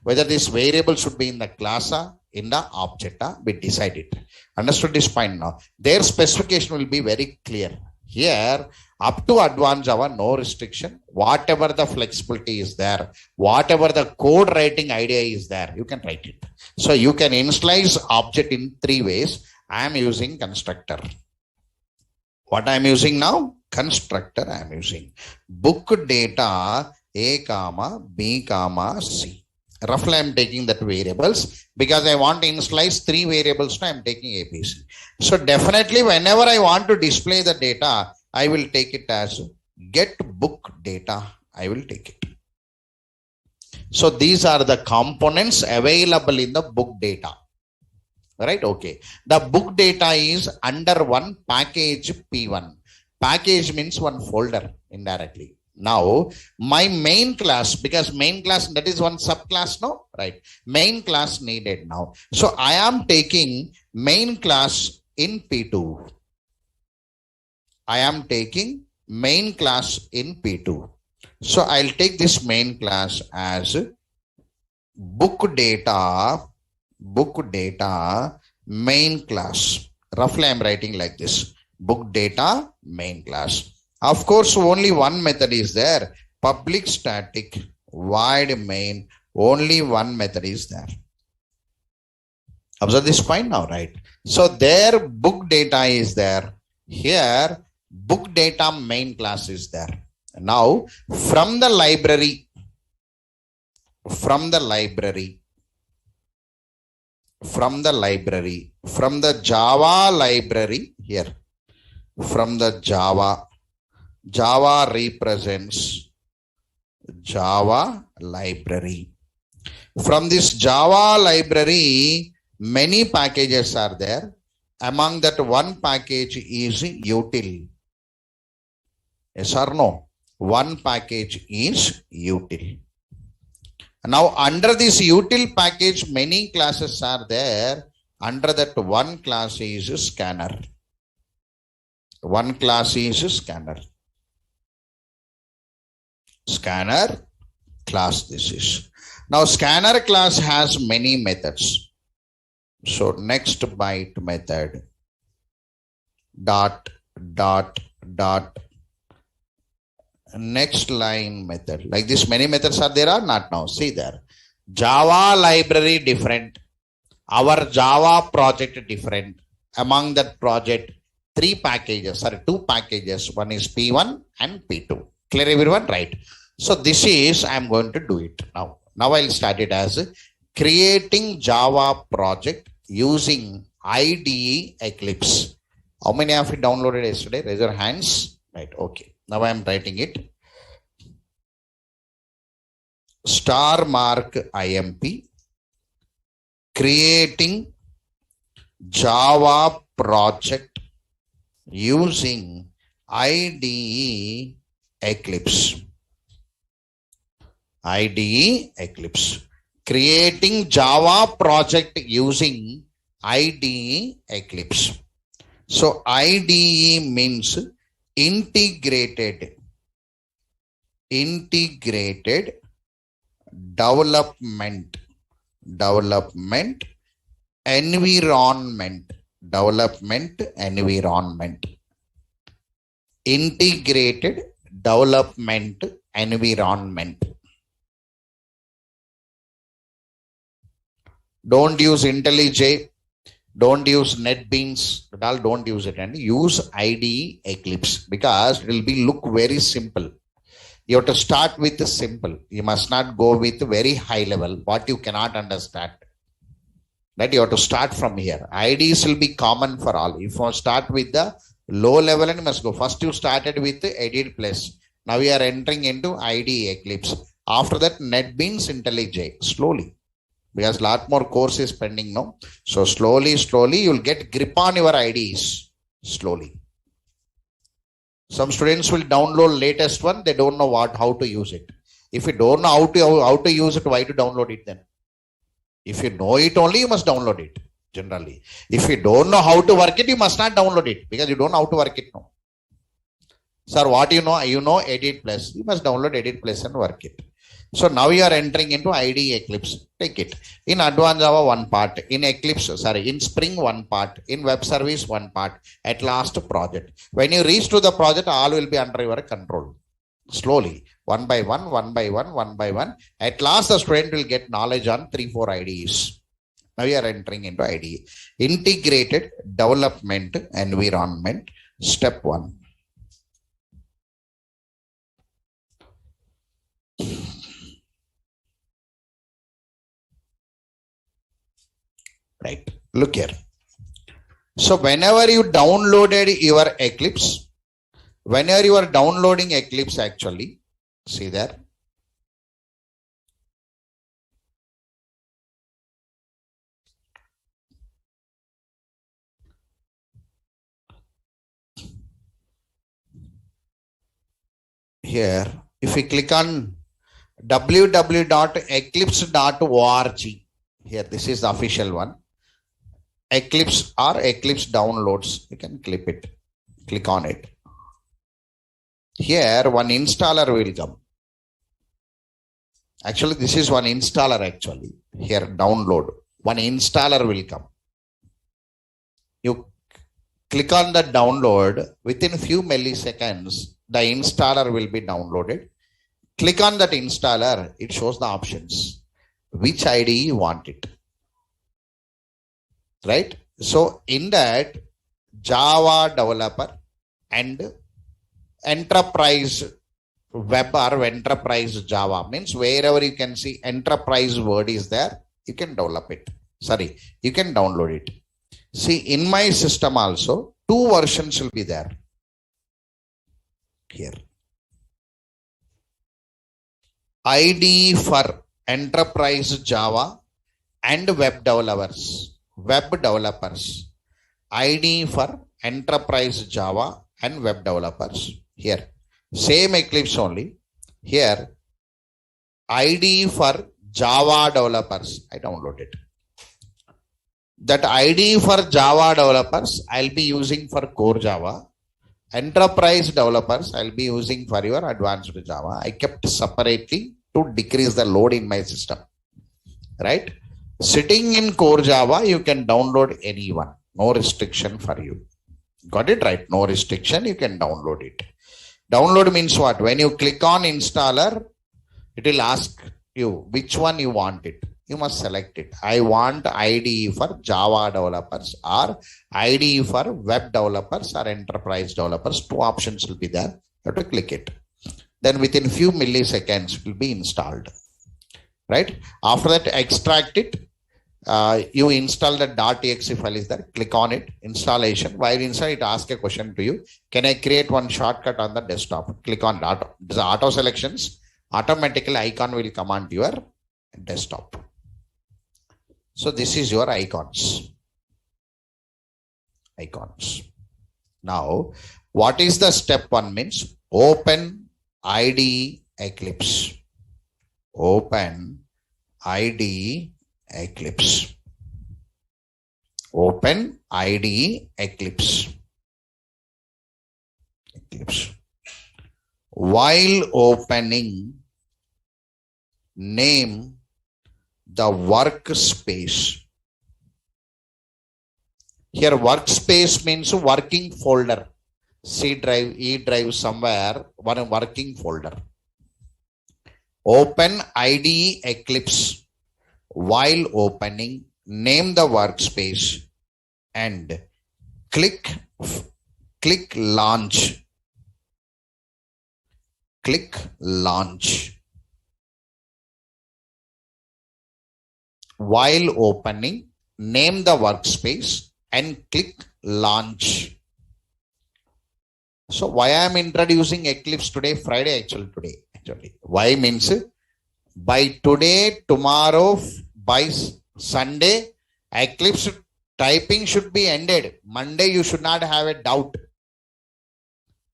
Whether this variable should be in the class or in the object, we decide it. Understood this point now? Their specification will be very clear. Here, up to advanced Java, no restriction. Whatever the flexibility is there, whatever the code writing idea is there, you can write it. So you can initialize object in three ways. I am using constructor. What I am using now? Constructor I am using. Book data A, B, C. Roughly I am taking that variables because I want to initialize three variables. I am taking ABC. So definitely whenever I want to display the data, I will take it as get book data. I will take it. So these are the components available in the book data. Right? Okay. The book data is under one package P1. Package means one folder indirectly. Now, my main class, because main class, that is one subclass now, right? Main class needed now. So I am taking main class in P2. I am taking main class in P2. So I'll take this main class as book data main class. Roughly I'm writing like this, book data main class. Of course, only one method is there. Public static void main. Only one method is there. Observe this point now, right? So there book data is there. Here book data main class is there. Now from the library, from the Java library here, from the Java represents Java library. From this Java library, Many packages are there. Among that, one package is util. Yes or no? One package is util. Now, under this util package, many classes are there. Under that, one class is scanner. One class is scanner. Scanner class this is. Now, scanner class has many methods. So, next byte method, dot, next line method. Like this, many methods are there or not now? See there. Java library different. Our Java project different. Among that project, two packages. One is P1 and P2. Clear everyone? Right. So this is, I'm going to do it now. Now I'll start it as creating Java project using IDE Eclipse. How many of you downloaded yesterday? Raise your hands. Right. Okay. Now I am writing it. Star mark IMP. Creating Java project using IDE Eclipse. IDE Eclipse. Creating Java project using IDE Eclipse. So IDE means integrated development environment. Integrated development environment. Don't use IntelliJ, don't use NetBeans, don't use it, and use IDE Eclipse because it will be look very simple. You have to start with the simple. You must not go with very high level, what you cannot understand. That you have to start from here. IDEs will be common for all. If you start with the low level, and you must go. First you started with Edit Plus. Now we are entering into IDE Eclipse. After that, NetBeans, IntelliJ, slowly. Because lot more course is pending now. So slowly, you will get grip on your IDEs. Slowly. Some students will download latest one. They don't know how to use it. If you don't know how to use it, why to download it then? If you know it only, you must download it. Generally. If you don't know how to work it, you must not download it. Because you don't know how to work it now. Sir, what you know? You know Edit Plus. You must download Edit Plus and work it. So now you are entering into IDE Eclipse. Take it. In Advanced Java, one part. In in Spring, one part. In Web Service, one part. At last, project. When you reach to the project, all will be under your control. Slowly. One by one. At last, the student will get knowledge on 3-4 IDEs. Now you are entering into IDE. Integrated Development Environment. Step 1. Right. Look here. So whenever you downloaded your Eclipse, whenever you are downloading Eclipse actually, see there. Here, if we click on www.eclipse.org, here, this is the official one. Eclipse or Eclipse downloads. You can click on it. Here, one installer will come. Actually, this is one installer actually. Here, download. One installer will come. You click on the download. Within a few milliseconds, the installer will be downloaded. Click on that installer. It shows the options. Which IDE you want it. Right? So in that, Java developer and enterprise web or enterprise Java means wherever you can see enterprise word is there, you can develop it. Sorry, you can download it. See, in my system also, 2 versions will be there. Here. IDE for enterprise Java and web developers. web developers. IDE for enterprise Java and web developers. Here, same Eclipse only. Here, IDE for Java developers. I download it. That IDE for Java developers, I'll be using for core Java. Enterprise developers, I'll be using for your advanced Java. I kept separately to decrease the load in my system. Right? Sitting in core Java, you can download any one. No restriction for you. Got it right? No restriction. You can download it. Download means what? When you click on installer, it will ask you which one you want it. You must select it. I want IDE for Java developers or IDE for web developers or enterprise developers. Two options will be there. You have to click it. Then within few milliseconds, it will be installed. Right? After that, extract it. You install the .exe file is there. Click on it. Installation. While inside, it asks a question to you. Can I create one shortcut on the desktop? Click on the auto selections. Automatically, icon will come on to your desktop. So this is your icons. Icons. Now, what is the step one means? Open IDE Eclipse. Open IDE Eclipse. Open IDE Eclipse. Eclipse. While opening, name the workspace. Here workspace means working folder. C drive, E drive somewhere, one working folder. Open IDE Eclipse. While opening, name the workspace and click launch. Click launch. While opening, name the workspace and click launch. So why I am introducing Eclipse today, Friday actually. Why means by today, tomorrow, by Sunday, Eclipse typing should be ended. Monday you should not have a doubt.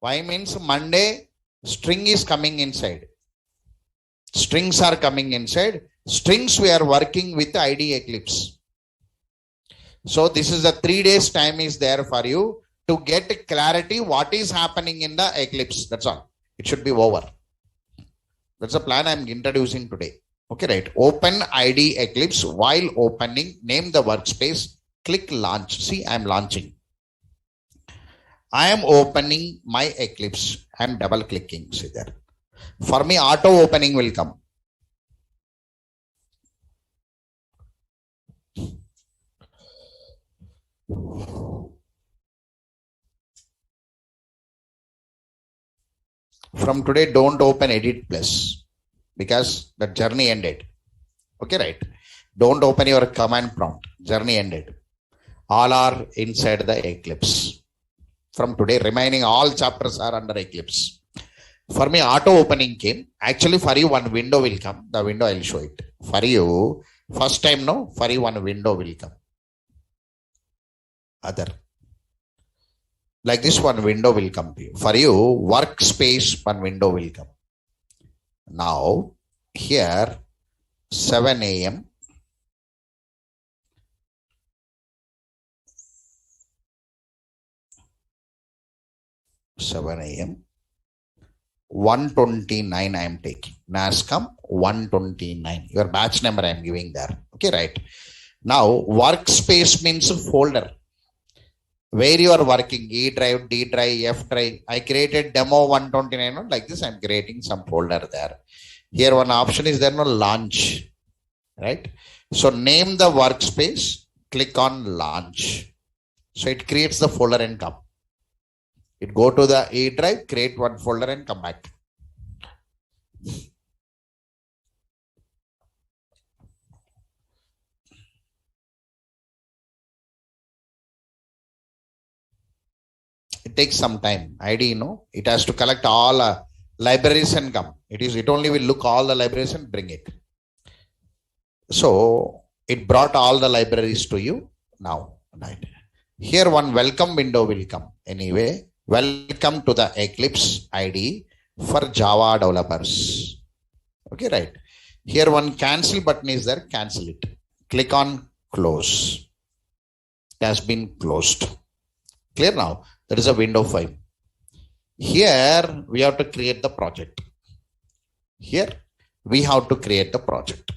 Why means Monday string is coming inside. Strings are coming inside. Strings we are working with IDE Eclipse. So this is the 3 days time is there for you to get clarity what is happening in the Eclipse. That's all. It should be over. That's the plan I'm introducing today. Okay, right. Open IDE Eclipse. While opening, name the workspace. Click launch. See, I'm launching. I am opening my Eclipse. I'm double clicking. See there. For me, auto opening will come. From today, don't open Edit Plus because the journey ended. Okay, right? Don't open your command prompt. Journey ended. All are inside the Eclipse. From today, remaining all chapters are under Eclipse. For me, auto opening came. Actually, for you, one window will come. The window I'll show it. For you, first time, no, for you, one window will come. Other. Like this, one window will come to you. For you, workspace, one window will come. Now, here, 7 a.m. (7 a.m.) 129 I am taking. NASCOM 129. Your batch number I am giving there. Okay, right. Now, workspace means folder. Where you are working, E drive, D drive, F drive. I created demo 129. Like this, I am creating some folder there. Here, one option is there, no launch. Right? So, name the workspace. Click on launch. So, it creates the folder and come. It go to the E drive, create one folder and come back. It takes some time. IDE, it has to collect all libraries and come. It only will look all the libraries and bring it. So it brought all the libraries to you. Now, right here, one welcome window will come. Anyway, welcome to the Eclipse IDE for Java developers. Okay, right here, one cancel button is there. Cancel it. Click on close. It has been closed. Clear now? There is a window 5. Here we have to create the project. Here we have to create the project.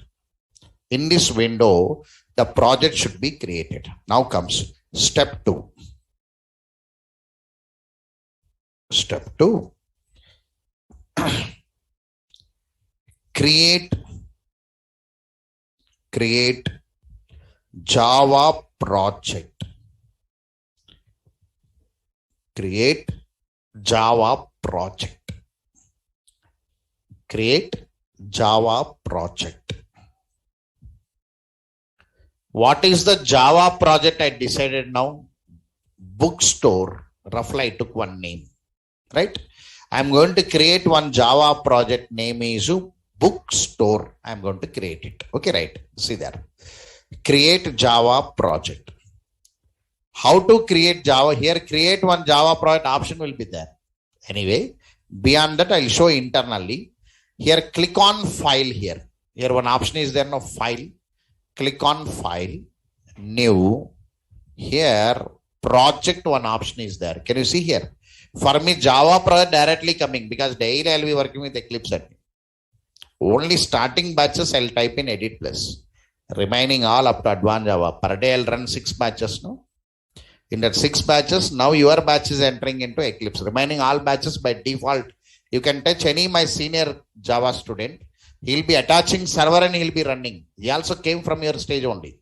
In this window, the project should be created. Now comes step 2. Step 2. Create Java project. Create Java project. Create Java project. What is the Java project? I decided now. Bookstore. Roughly I took one name. Right? I'm going to create one Java project. Name is Bookstore. I'm going to create it. Okay, right. See there. Create Java project. How to create Java? Here, create one Java project option will be there. Anyway, beyond that, I'll show internally. Here, click on file here. Here, one option is there, no file. Click on file, new. Here, project one option is there. Can you see here? For me, Java project directly coming because daily I'll be working with Eclipse. Only starting batches I'll type in edit plus. Remaining all up to advanced Java. Per day I'll run 6 batches, no? In that 6 batches, now your batch is entering into Eclipse. Remaining all batches by default, you can touch any my senior Java student. He'll be attaching server and he'll be running. He also came from your stage only.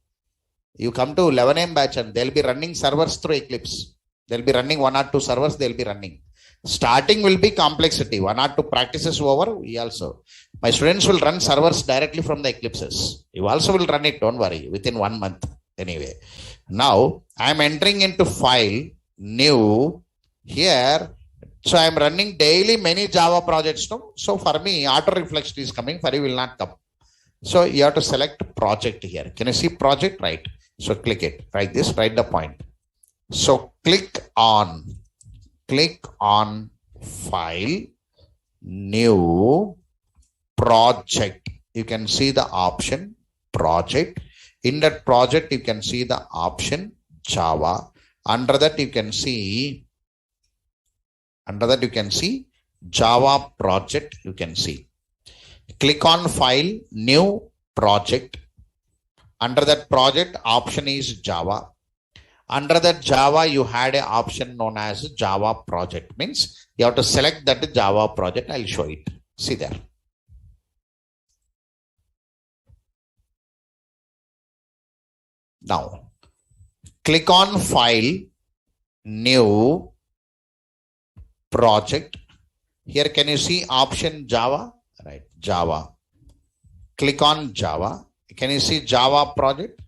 You come to 11M batch and they'll be running servers through Eclipse. They'll be running 1 or 2 servers. They'll be running. Starting will be complexity. 1 or 2 practices over. We also. My students will run servers directly from the Eclipses. You also will run it. Don't worry. Within 1 month. Anyway. Now, I'm entering into file, new, here. So, I'm running daily many Java projects. No? So, for me, auto reflection is coming. For you will not come. So, you have to select project here. Can you see project? Right. So, click it. Write this. Write the point. So, click on file, new, project. You can see the option project. In that project, you can see the option Java. Under that, you can see Java project. You can see. Click on file, new project. Under that project, option is Java. Under that Java, you had an option known as Java project. Means you have to select that Java project. I'll show it. See there. Now, click on file, new, project. Here, can you see option Java? Right, Java. Click on Java. Can you see Java project?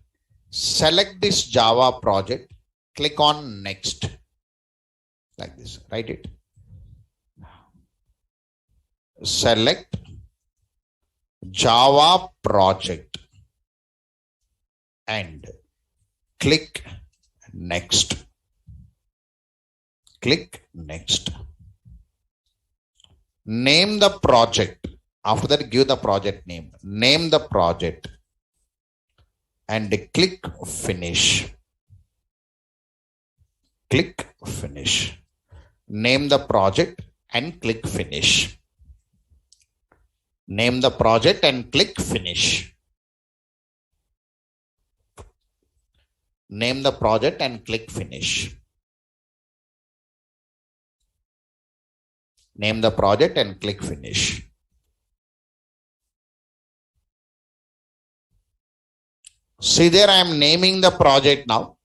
Select this Java project. Click on next. Like this. Write it. Select Java project. And click next. Click next. Name the project. After that, give the project name. Name the project. And click finish. Click finish. Name the project and click finish. Name the project and click finish. Name the project and click finish. Name the project and click finish. See there, I am naming the project now.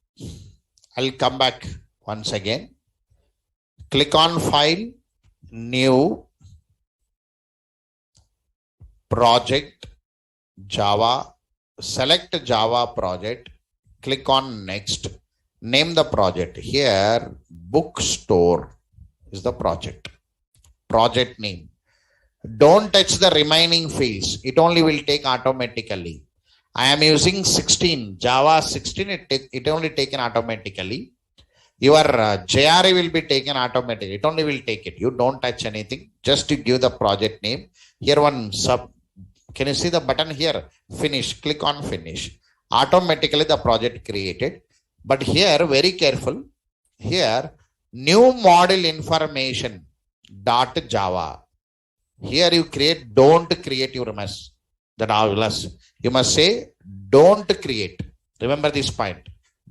I'll come back once again. Click on file, new, project, Java. Select Java project. Click on next. Name the project. Here, Bookstore is the project. Project name. Don't touch the remaining fields. It only will take automatically. I am using 16, Java 16, it only taken automatically. Your JRE will be taken automatically. It only will take it. You don't touch anything. Just to give the project name. Here one sub. Can you see the button here? Finish. Click on finish. Automatically the project created. But here, very careful. Here, new model information dot Java. Here you create. Don't create your mess. That always you must say don't create. Remember this point.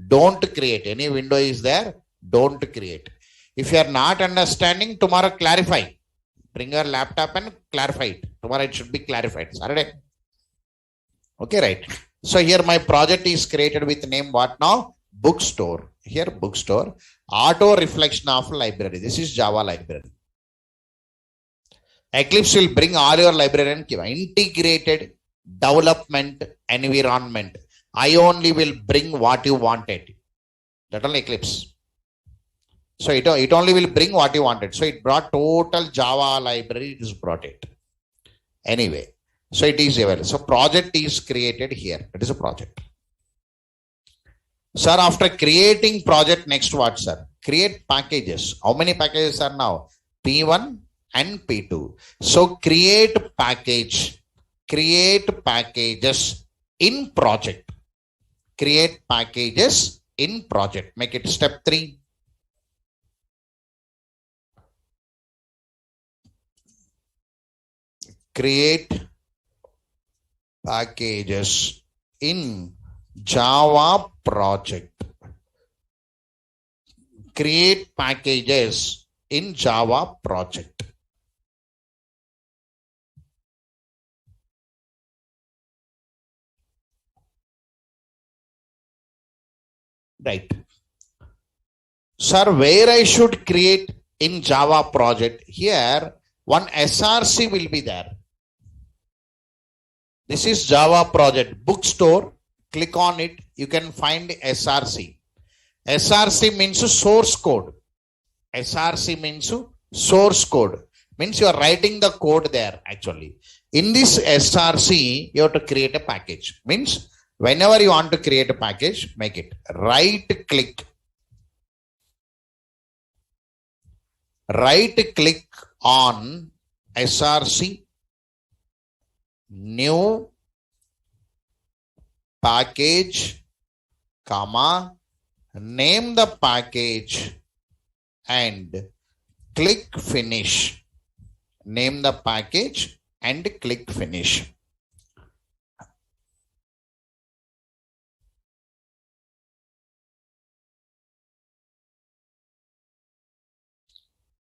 Don't create. Any window is there. Don't create. If you are not understanding, tomorrow clarify. Bring your laptop and clarify it. Tomorrow it should be clarified. Saturday. Okay, right. So here my project is created with name what now? Bookstore. Here bookstore. Auto reflection of library. This is Java library. Eclipse will bring all your library and give integrated development environment. I only will bring what you wanted. That only Eclipse. So it only will bring what you wanted. So it brought total Java library. It is brought it. Anyway, so it is available. So project is created here. It is a project. Sir, after creating project, next what, sir? Create packages. How many packages are now? P1 and P2. So create package. Create packages in project. Create packages in project. Make it step 3. Create packages in Java project. Create packages in Java project. Right. Sir, where I should create in Java project? Here, one SRC will be there. This is Java project bookstore. Click on it. You can find SRC. SRC means source code. SRC means source code. Means you are writing the code there actually. In this SRC, you have to create a package. Means whenever you want to create a package, make it. Right click. Right click on SRC, new package, comma, name the package and click finish. Name the package and click finish.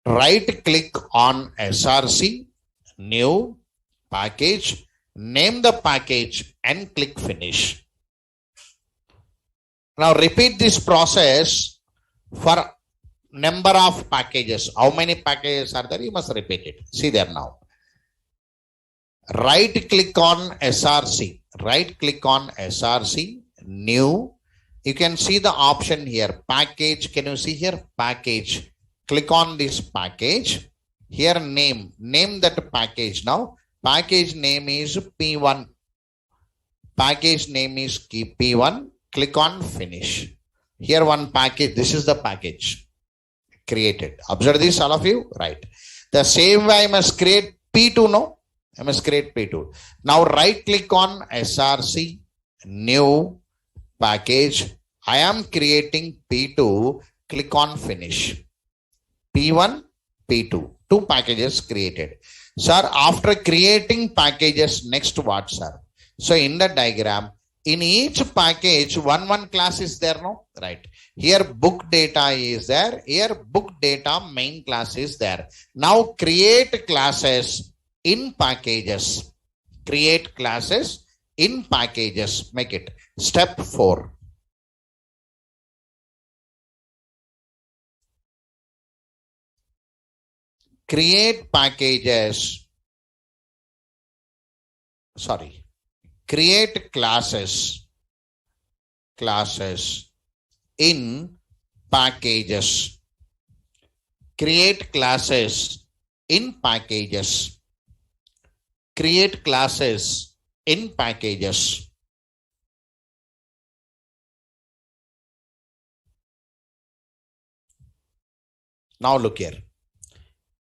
Right click on SRC, new package, name the package and click finish. Now repeat this process for number of packages. How many packages are there? You must repeat it. See there now. Right click on SRC. Right click on SRC, new. You can see the option here. Package. Can you see here? Package. Click on this package. Here name. Name that package now. Package name is P1. Package name is P1. Click on finish. Here one package. This is the package created. Observe this all of you. Right. The same way I must create P2. No. I must create P2. Now right click on SRC. New package. I am creating P2. Click on finish. P1, P2. Two packages created. Sir, after creating packages, next what, sir? So in the diagram, in each package, one class is there, no? Right. Here book data is there. Here book data main class is there. Now create classes in packages. Create classes in packages. Make it. Step 4. Create packages. Sorry. Create classes. Classes in packages. Create classes in packages. Create classes in packages. Now look here.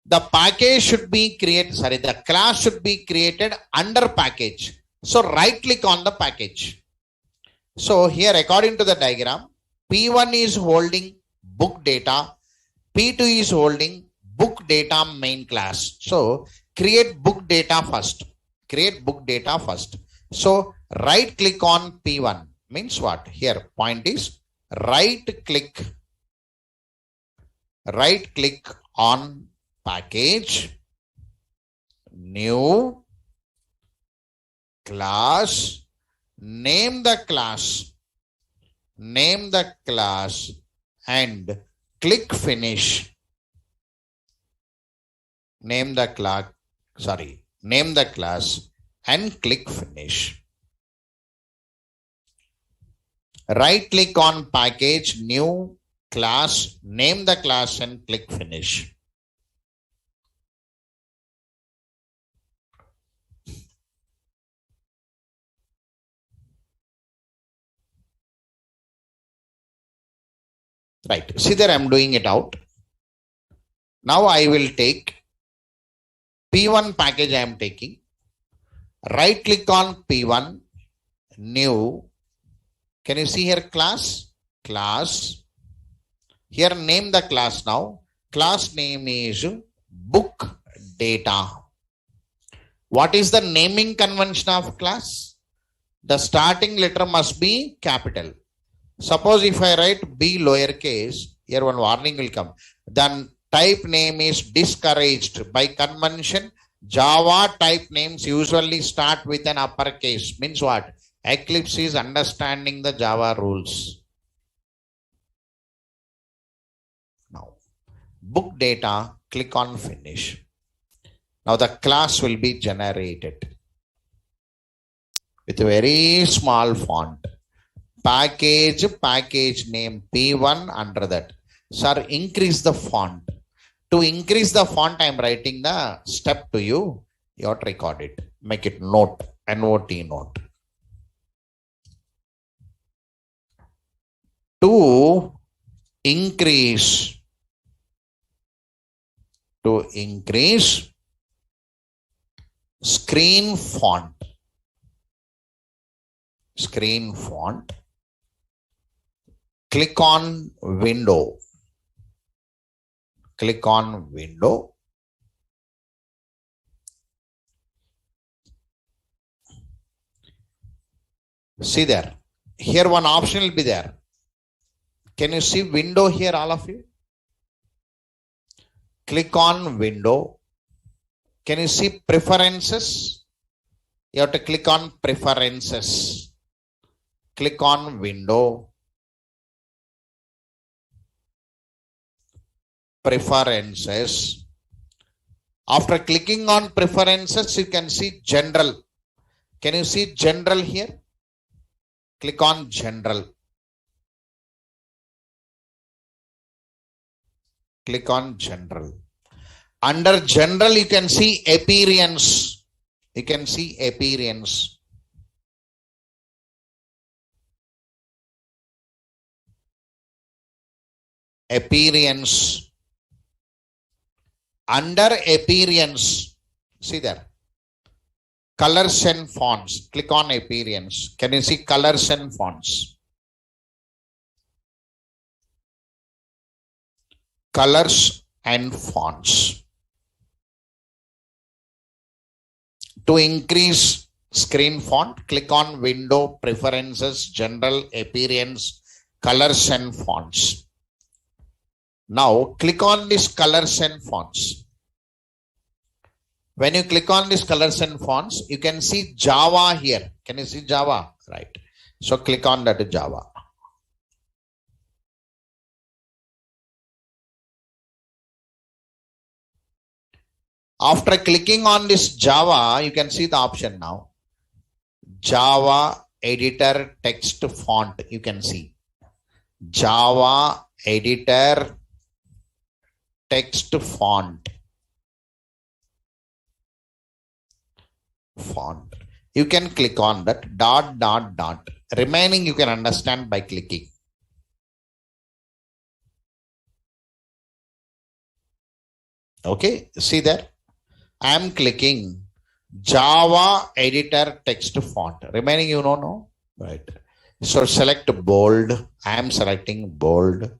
The package should be created, the class should be created under package. So right click on the package. So here, according to the diagram, P1 is holding book data, P2 is holding book data main class. So create book data first. Create book data first. So right click on P1 means what? Here point is right click on package, new class, name the class and click finish. Name the class and click finish. Right click on package, new class, name the class and click finish. Right. See there, I'm doing it out. Now I will take P1 package I am taking. Right click on P1, new. Can you see here class? Class. Here name the class now. Class name is book data. What is the naming convention of class? The starting letter must be capital. Suppose if I write B lowercase, here one warning will come. Then type name is discouraged. By convention, Java type names usually start with an uppercase. Means what? Eclipse is understanding the Java rules. Now, book data, click on finish. Now the class will be generated with a very small font. Package name P1 under that. Sir, increase the font. To increase the font, I am writing the step to you. You have to record it. Make it note, N-O-T note. To increase screen font. Click on window. See there. Here one option will be there. Can you see window here, all of you? Click on window. Can you see preferences? You have to click on preferences. Click on window. Preferences. After clicking on preferences, you can see general. Can you see general here? Click on general. Click on general. Under general, you can see appearance. You can see appearance. Appearance. Under appearance, see there. Colors and fonts. Click on appearance. Can you see colors and fonts? Colors and fonts. To increase screen font, click on window, preferences, general, appearance, colors and fonts. Now click on this colors and fonts. When you click on this colors and fonts, you can see Java here. Can you see Java? Right. So click on that Java. After clicking on this Java, you can see the option now. Java editor text font. You can see Java editor text font. You can click on that ... Remaining you can understand by clicking. Okay, see there. I am clicking Java editor text font. Remaining, you know, no? Right. So select bold. I am selecting bold.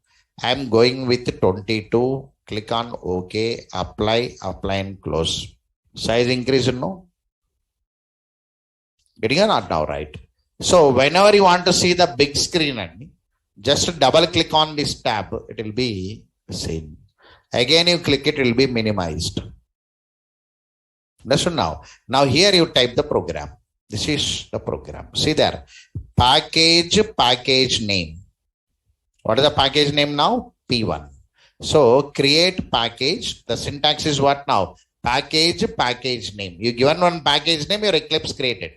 I am going with 22. Click on OK. Apply and close. Size increase, no? Getting or not now, right? So whenever you want to see the big screen, just double click on this tab. It will be seen. Again, you click it will be minimized. Understood now? Now here you type the program. This is the program. See there. Package name. What is the package name now? P1. So create package. The syntax is what now? Package name. You given one package name, your Eclipse created.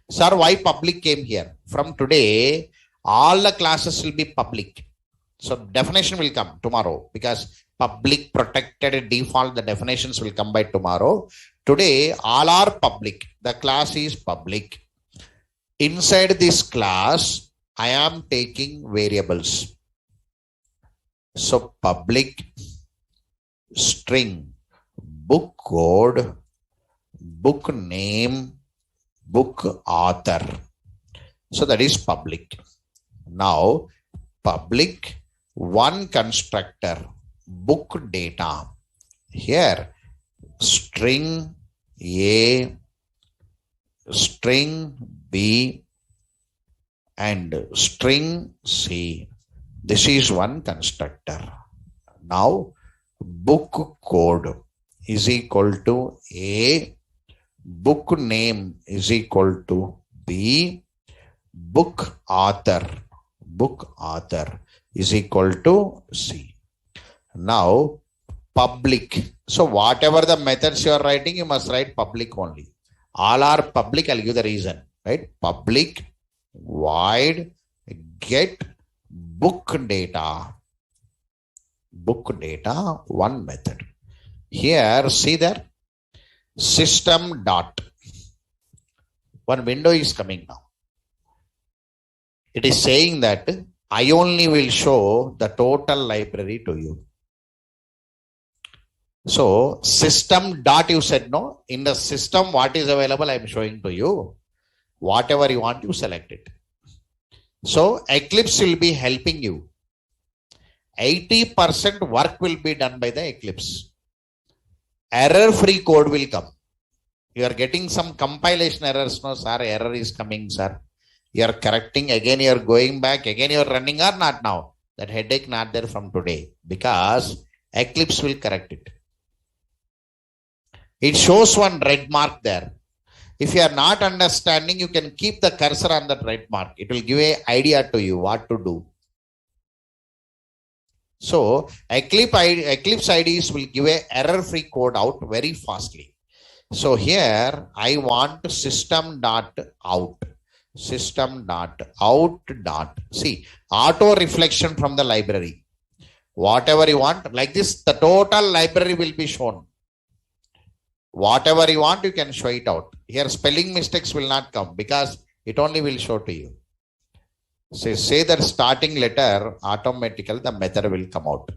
Sir, why public came here? From today, all the classes will be public. So definition will come tomorrow because public protected default, the definitions will come by tomorrow. Today, all are public. The class is public. Inside this class, I am taking variables. So public string, book code, book name, book author. So that is public. Now, public one constructor, book data. Here, string A, string B, and string C. This is one constructor. Now, book code is equal to A, book name is equal to B, book author is equal to C. Now, public. So, whatever the methods you are writing, you must write public only. All are public. I'll give the reason. Right? Public void get book data. Book data, one method. Here, see there. System dot. One window is coming now. It is saying that I only will show the total library to you. So system dot you said no. In the system, what is available, I am showing to you. Whatever you want, you select it. So Eclipse will be helping you. 80% work will be done by the Eclipse. Error-free code will come. You are getting some compilation errors. No, sir, error is coming, sir. You are correcting, again you are going back, again you are running or not now. That headache not there from today because Eclipse will correct it. It shows one red mark there. If you are not understanding, you can keep the cursor on that red mark. It will give an idea to you what to do. So Eclipse IDs will give an error-free code out very fastly. So here I want system.out. System.out. See, auto reflection from the library. Whatever you want, like this, the total library will be shown. Whatever you want, you can show it out. Here, spelling mistakes will not come because it only will show to you. Say that starting letter, automatically the method will come out.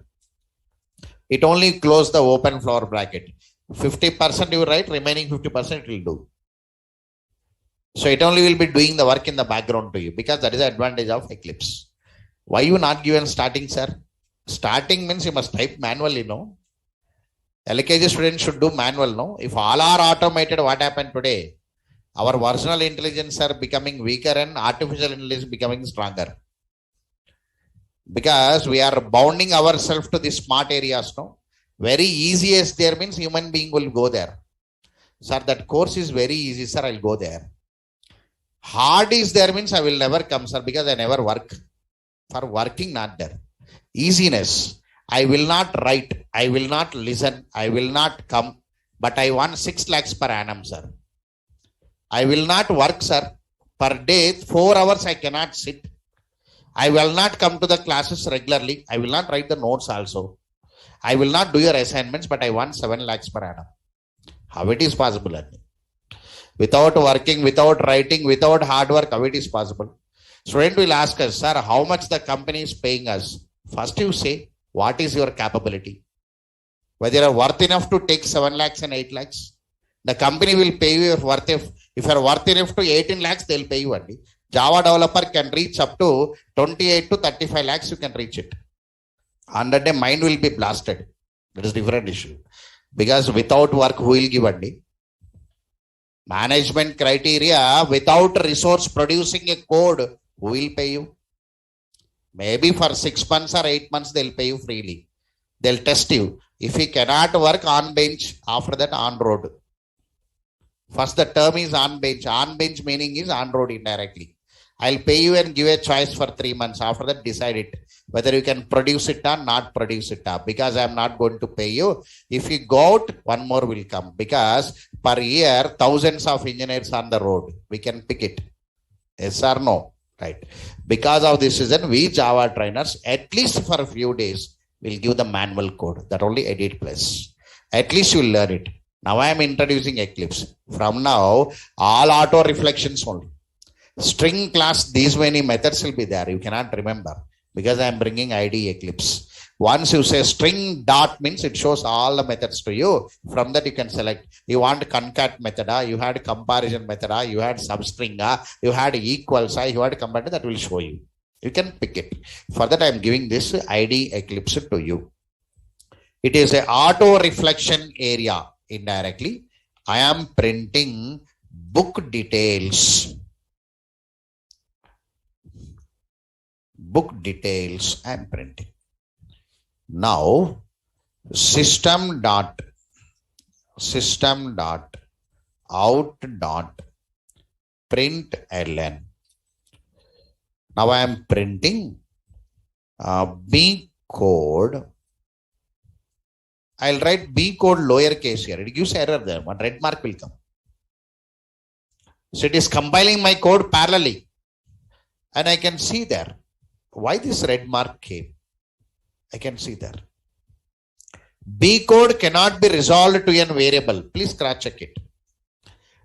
It only close the open floor bracket. 50% you write, remaining 50% it will do. So it only will be doing the work in the background to you because that is the advantage of Eclipse. Why you not given starting, sir? Starting means you must type manually, no? LKG students should do manual, no? If all are automated, what happened today? Our personal intelligence are becoming weaker and artificial intelligence becoming stronger. Because we are bounding ourselves to the smart areas, no? Very easy as there means human being will go there. Sir, that course is very easy, sir, I'll go there. Hard is there means I will never come, sir, because I never work. For working, not there. Easiness. I will not write. I will not listen. I will not come. But I want 6 lakhs per annum, sir. I will not work, sir. Per day, 4 hours I cannot sit. I will not come to the classes regularly. I will not write the notes also. I will not do your assignments, but I want 7 lakhs per annum. How it is possible? Without working, without writing, without hard work, how it is possible? Student will ask us, sir, how much the company is paying us? First you say, what is your capability? whether you are worth enough to take 7 lakhs and 8 lakhs. The company will pay you if you are worth enough to 18 lakhs, they'll pay you only. Java developer can reach up to 28 to 35 lakhs, you can reach it. Under the mind will be blasted. That is different issue. Because without work, who will give only? Management criteria, without resource producing a code, who will pay you? Maybe for 6 months or 8 months, they'll pay you freely. They'll test you. If you cannot work on bench, after that on road. First, the term is on bench. On bench meaning is on road indirectly. I'll pay you and give a choice for 3 months. After that, decide it. Whether you can produce it or not produce it. Because I'm not going to pay you. If you go out, one more will come. Because per year, thousands of engineers on the road. We can pick it. Yes or no? Right. Because of this reason, we Java trainers, at least for a few days, will give the manual code. That only edit plus. At least you will learn it. Now I am introducing Eclipse. From now, all auto reflections only. String class, these many methods will be there. You cannot remember because I am bringing ID Eclipse. Once you say string dot means it shows all the methods to you. From that you can select. You want concat method, you had comparison method, you had substring, you had equals, you had comparator, that will show you. You can pick it. For that I am giving this ID Eclipse to you. It is a auto reflection area. Indirectly, I am printing book details. Book details I am printing. Now, system dot out dot print ln. Now I am printing B code. I'll write B code lowercase here. It gives error there. One red mark will come. So it is compiling my code parallelly. And I can see there. Why this red mark came? I can see there. B code cannot be resolved to a variable. Please cross check it.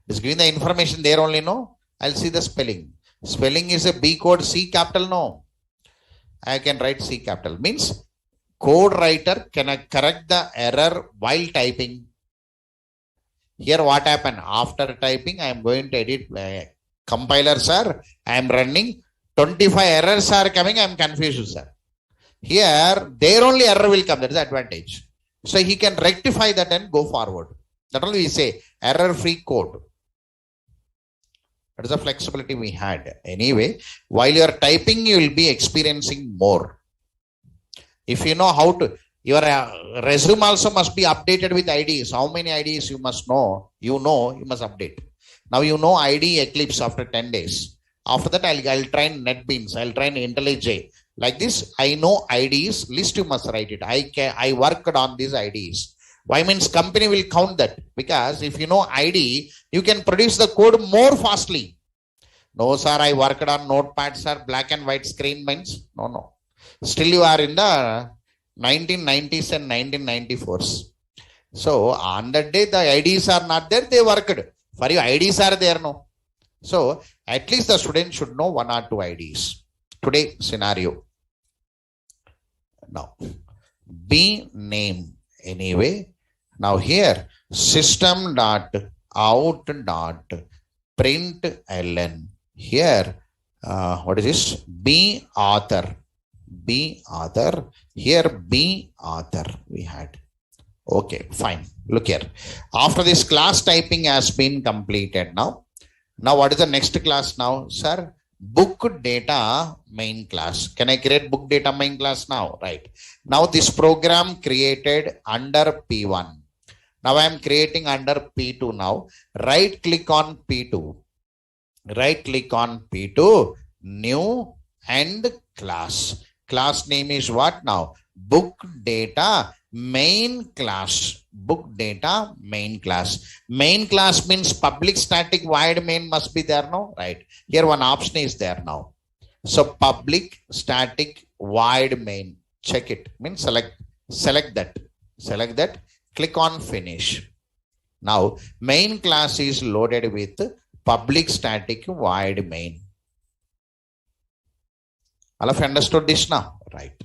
It's giving the information there only, no? I'll see the spelling. Spelling is a B code C capital, no? I can write C capital. Means code writer can correct the error while typing. Here what happened? After typing, I am going to edit. Compiler, sir, I am running. 25 errors are coming. I am confused, sir. Here, there only error will come. That is the advantage. So he can rectify that and go forward. That only we say error-free code. That is the flexibility we had. Anyway, while you are typing, you will be experiencing more. If you know how to, your resume also must be updated with IDs. How many IDs you must know? You must update. Now you know ID Eclipse after 10 days. After that, I'll train NetBeans. I'll train IntelliJ. Like this, I know IDs. List you must write it. I worked on these IDs. Why means company will count that? Because if you know ID, you can produce the code more fastly. No, sir, I worked on Notepad, sir. Black and white screen means no. Still you are in the 1990s and 1994s. So on that day, the IDs are not there. They worked. For you, IDs are there, no? So at least the student should know 1 or 2 IDs. Today scenario. Now, B name anyway. Now here system dot out dot print ln. Here, what is this? B author. B author. Here B author we had. Okay, fine. Look here. After this class typing has been completed now. Now what is the next class now, sir? Book data main class. Can I create book data main class now? Right. Now this program created under P1. Now I am creating under P2 now. Right click on P2. Right click on P2. New and class. Class name is what now? Book data main class. Book data main class. Main class means public static void main must be there now, right? Here one option is there now. So public static void main. Check it. Means select that. Click on finish. Now main class is loaded with public static void main. All of you understood this now, right?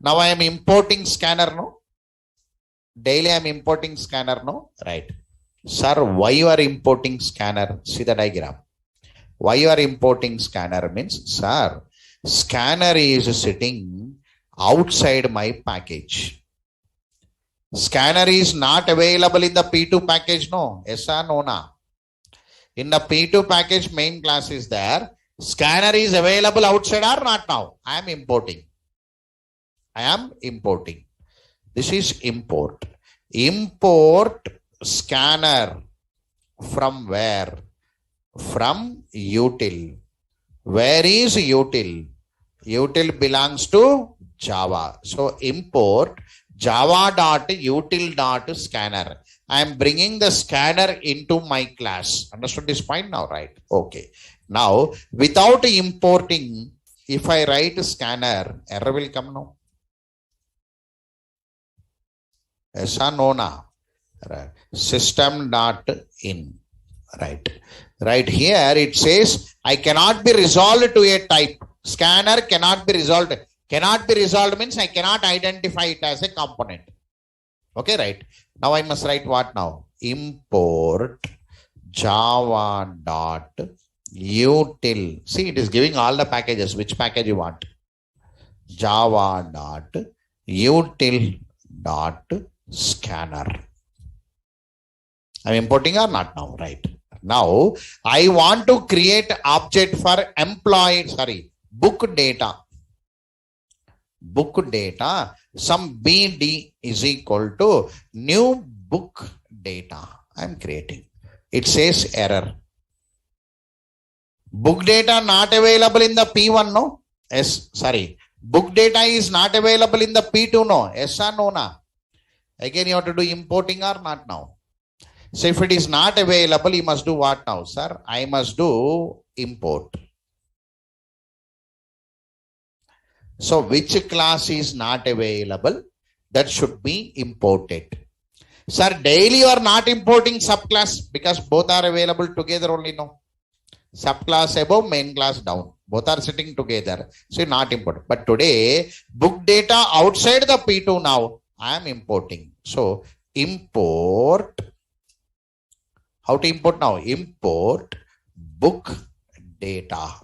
Now I am importing scanner, no? Daily I am importing scanner, no? Right. Sir, why you are importing scanner? See the diagram. Why you are importing scanner means, sir, scanner is sitting outside my package. Scanner is not available in the P2 package, no? Yes or no? Na? In the P2 package, main class is there. Scanner is available outside or not now? I am importing. I am importing. This is import. Import scanner from where? From util. Where is util? Util belongs to Java. So import java.util.scanner. I am bringing the scanner into my class. Understood this point now, right? Okay. Now, without importing, if I write scanner, error will come now. Yes or no? Na? Right. System.in. Right. Right here it says I cannot be resolved to a type. Scanner cannot be resolved. Cannot be resolved means I cannot identify it as a component. Okay, right. Now I must write what now? Import java.util. See, it is giving all the packages. Which package you want? Java.util.scanner. I'm importing or not now? Right. Now I want to create object for book data. Book data, some BD is equal to new book data. I am creating. It says error. Book data not available in the P1, no? Yes, sorry. Book data is not available in the P2, no? Yes or no? Na? Again, you have to do importing or not now. So if it is not available, you must do what now, sir? I must do import. So which class is not available? That should be imported. Sir, daily you are not importing subclass because both are available together only, no? Subclass above, main class down. Both are sitting together. So not import. But today, book data outside the P2 now, I am importing. So import. How to import now? Import book data.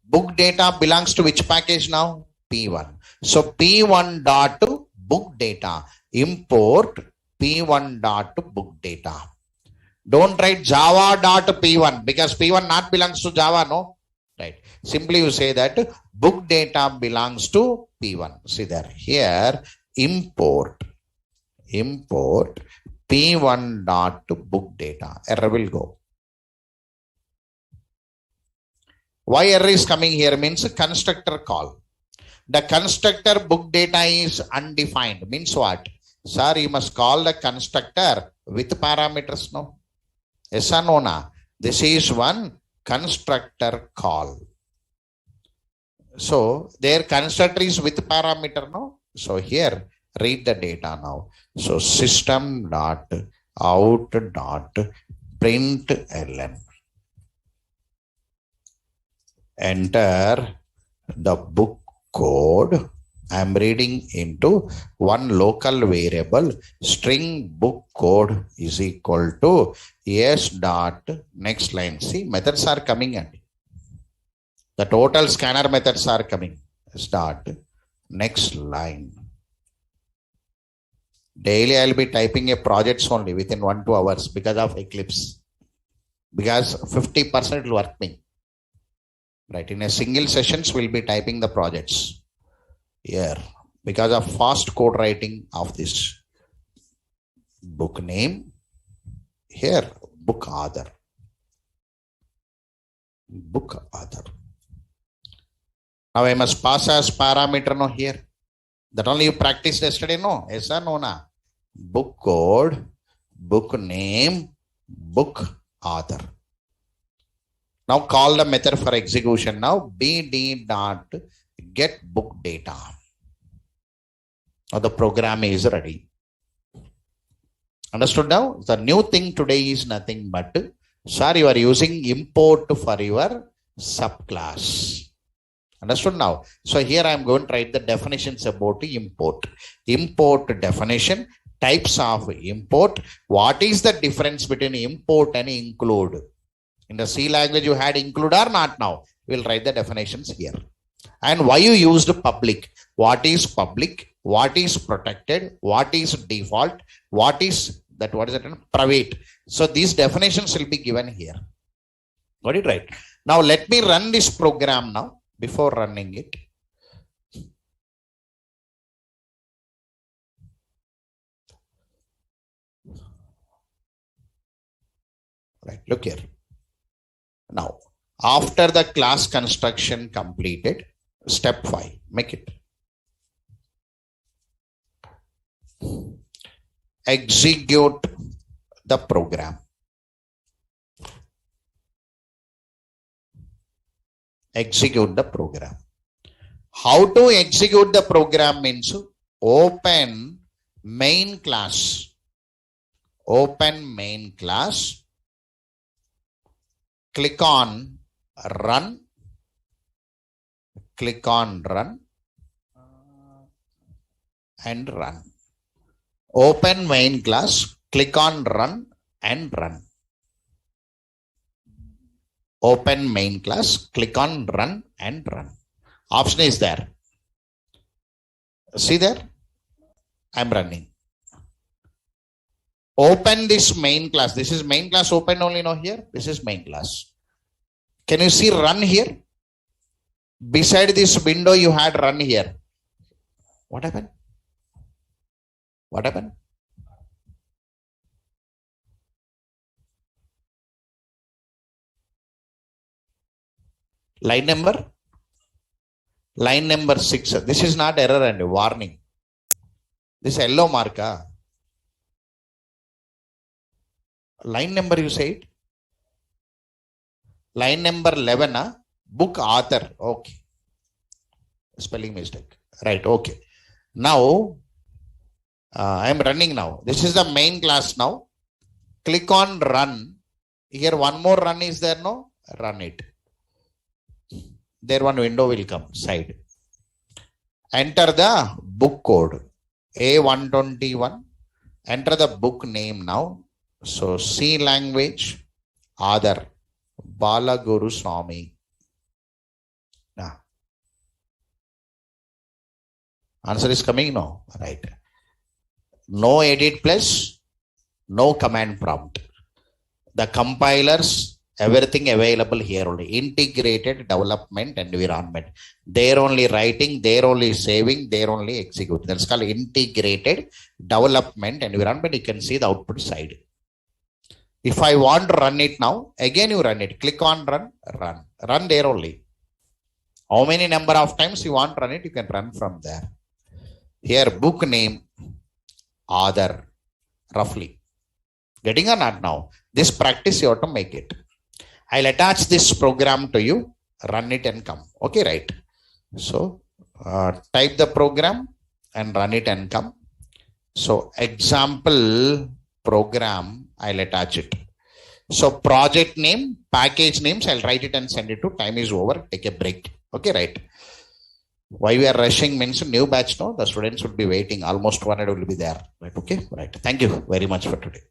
Book data belongs to which package now? P1. So P1 dot book data. Import P1 dot book data. Don't write Java dot P1 because P1 not belongs to Java, no? Right. Simply you say that book data belongs to P1. See there. Here import P1 dot book data. Error will go. Why error is coming here means constructor call. The constructor book data is undefined. Means what? Sir, you must call the constructor with parameters, no? Yes or no? Na? This is one constructor call. So their constructor is with parameter, no? So here read the data now. So system dot out dot println. Enter the book code. I am reading into one local variable. String book code is equal to s dot next line. See, methods are coming and the total scanner methods are coming. S dot next line. Daily I will be typing a projects only within 1-2 hours because of Eclipse. Because 50% it will work me. Right, in a single sessions we'll be typing the projects here because of fast code writing of this book name. Here book author. Book author. Now I must pass as parameter no here. That only you practiced yesterday, no? Yes or no? Na? Book code, book name, book author. Now call the method for execution now. BD dot get book data. Now the program is ready. Understood now? The new thing today is nothing but, sir, you are using import for your subclass. Understood now? So here I am going to write the definitions about import. Import definition, types of import. What is the difference between import and include? In the C language you had include or not now? We'll write the definitions here. And why you used public? What is public? What is protected? What is default? What is that? What is it? Private. So these definitions will be given here. Got it right? Now let me run this program now. Before running it, right, look here. Now, after the class construction completed, step 5, make it. Execute the program. Execute the program. How to execute the program means open main class. Open main class. Click on run. Click on run. And run. Open main class. Click on run and run. Open main class, click on run and run. Option is there. See there? I'm running. Open this main class. This is main class open only now here. This is main class. Can you see run here? Beside this window you had run here. What happened? What happened? Line number 6. This is not error and warning. This yellow mark. Line number you said. Line number 11. Book author. Okay. Spelling mistake. Right. Okay. Now I am running now. This is the main class now. Click on run. Here one more run is there. No? Run it. There one window will come side. Enter the book code A121. Enter the book name now. So C language Adar Balaguru Swami. Nah. Answer is coming now. Right. No edit plus no command prompt. The compilers, everything available here only. Integrated development environment. They're only writing, they're only saving, they're only executing. That's called integrated development environment. You can see the output side. If I want to run it now, again you run it. Click on run, run. Run there only. How many number of times you want to run it, you can run from there. Here book name, Adar, roughly. Getting or not now? This practice you have to make it. I'll attach this program to you, run it and come. Okay, right. So type the program and run it and come. So example program, I'll attach it. So project name, package names, I'll write it and send it to. Time is over. Take a break. Okay, right. Why we are rushing means new batch now. The students would be waiting. Almost 100 will be there. Right. Okay, right. Thank you very much for today.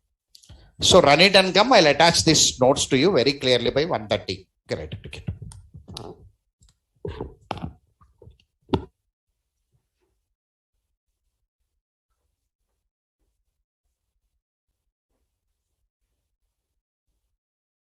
So run it and come. I'll attach these notes to you very clearly by 1:30. Okay, right. Okay.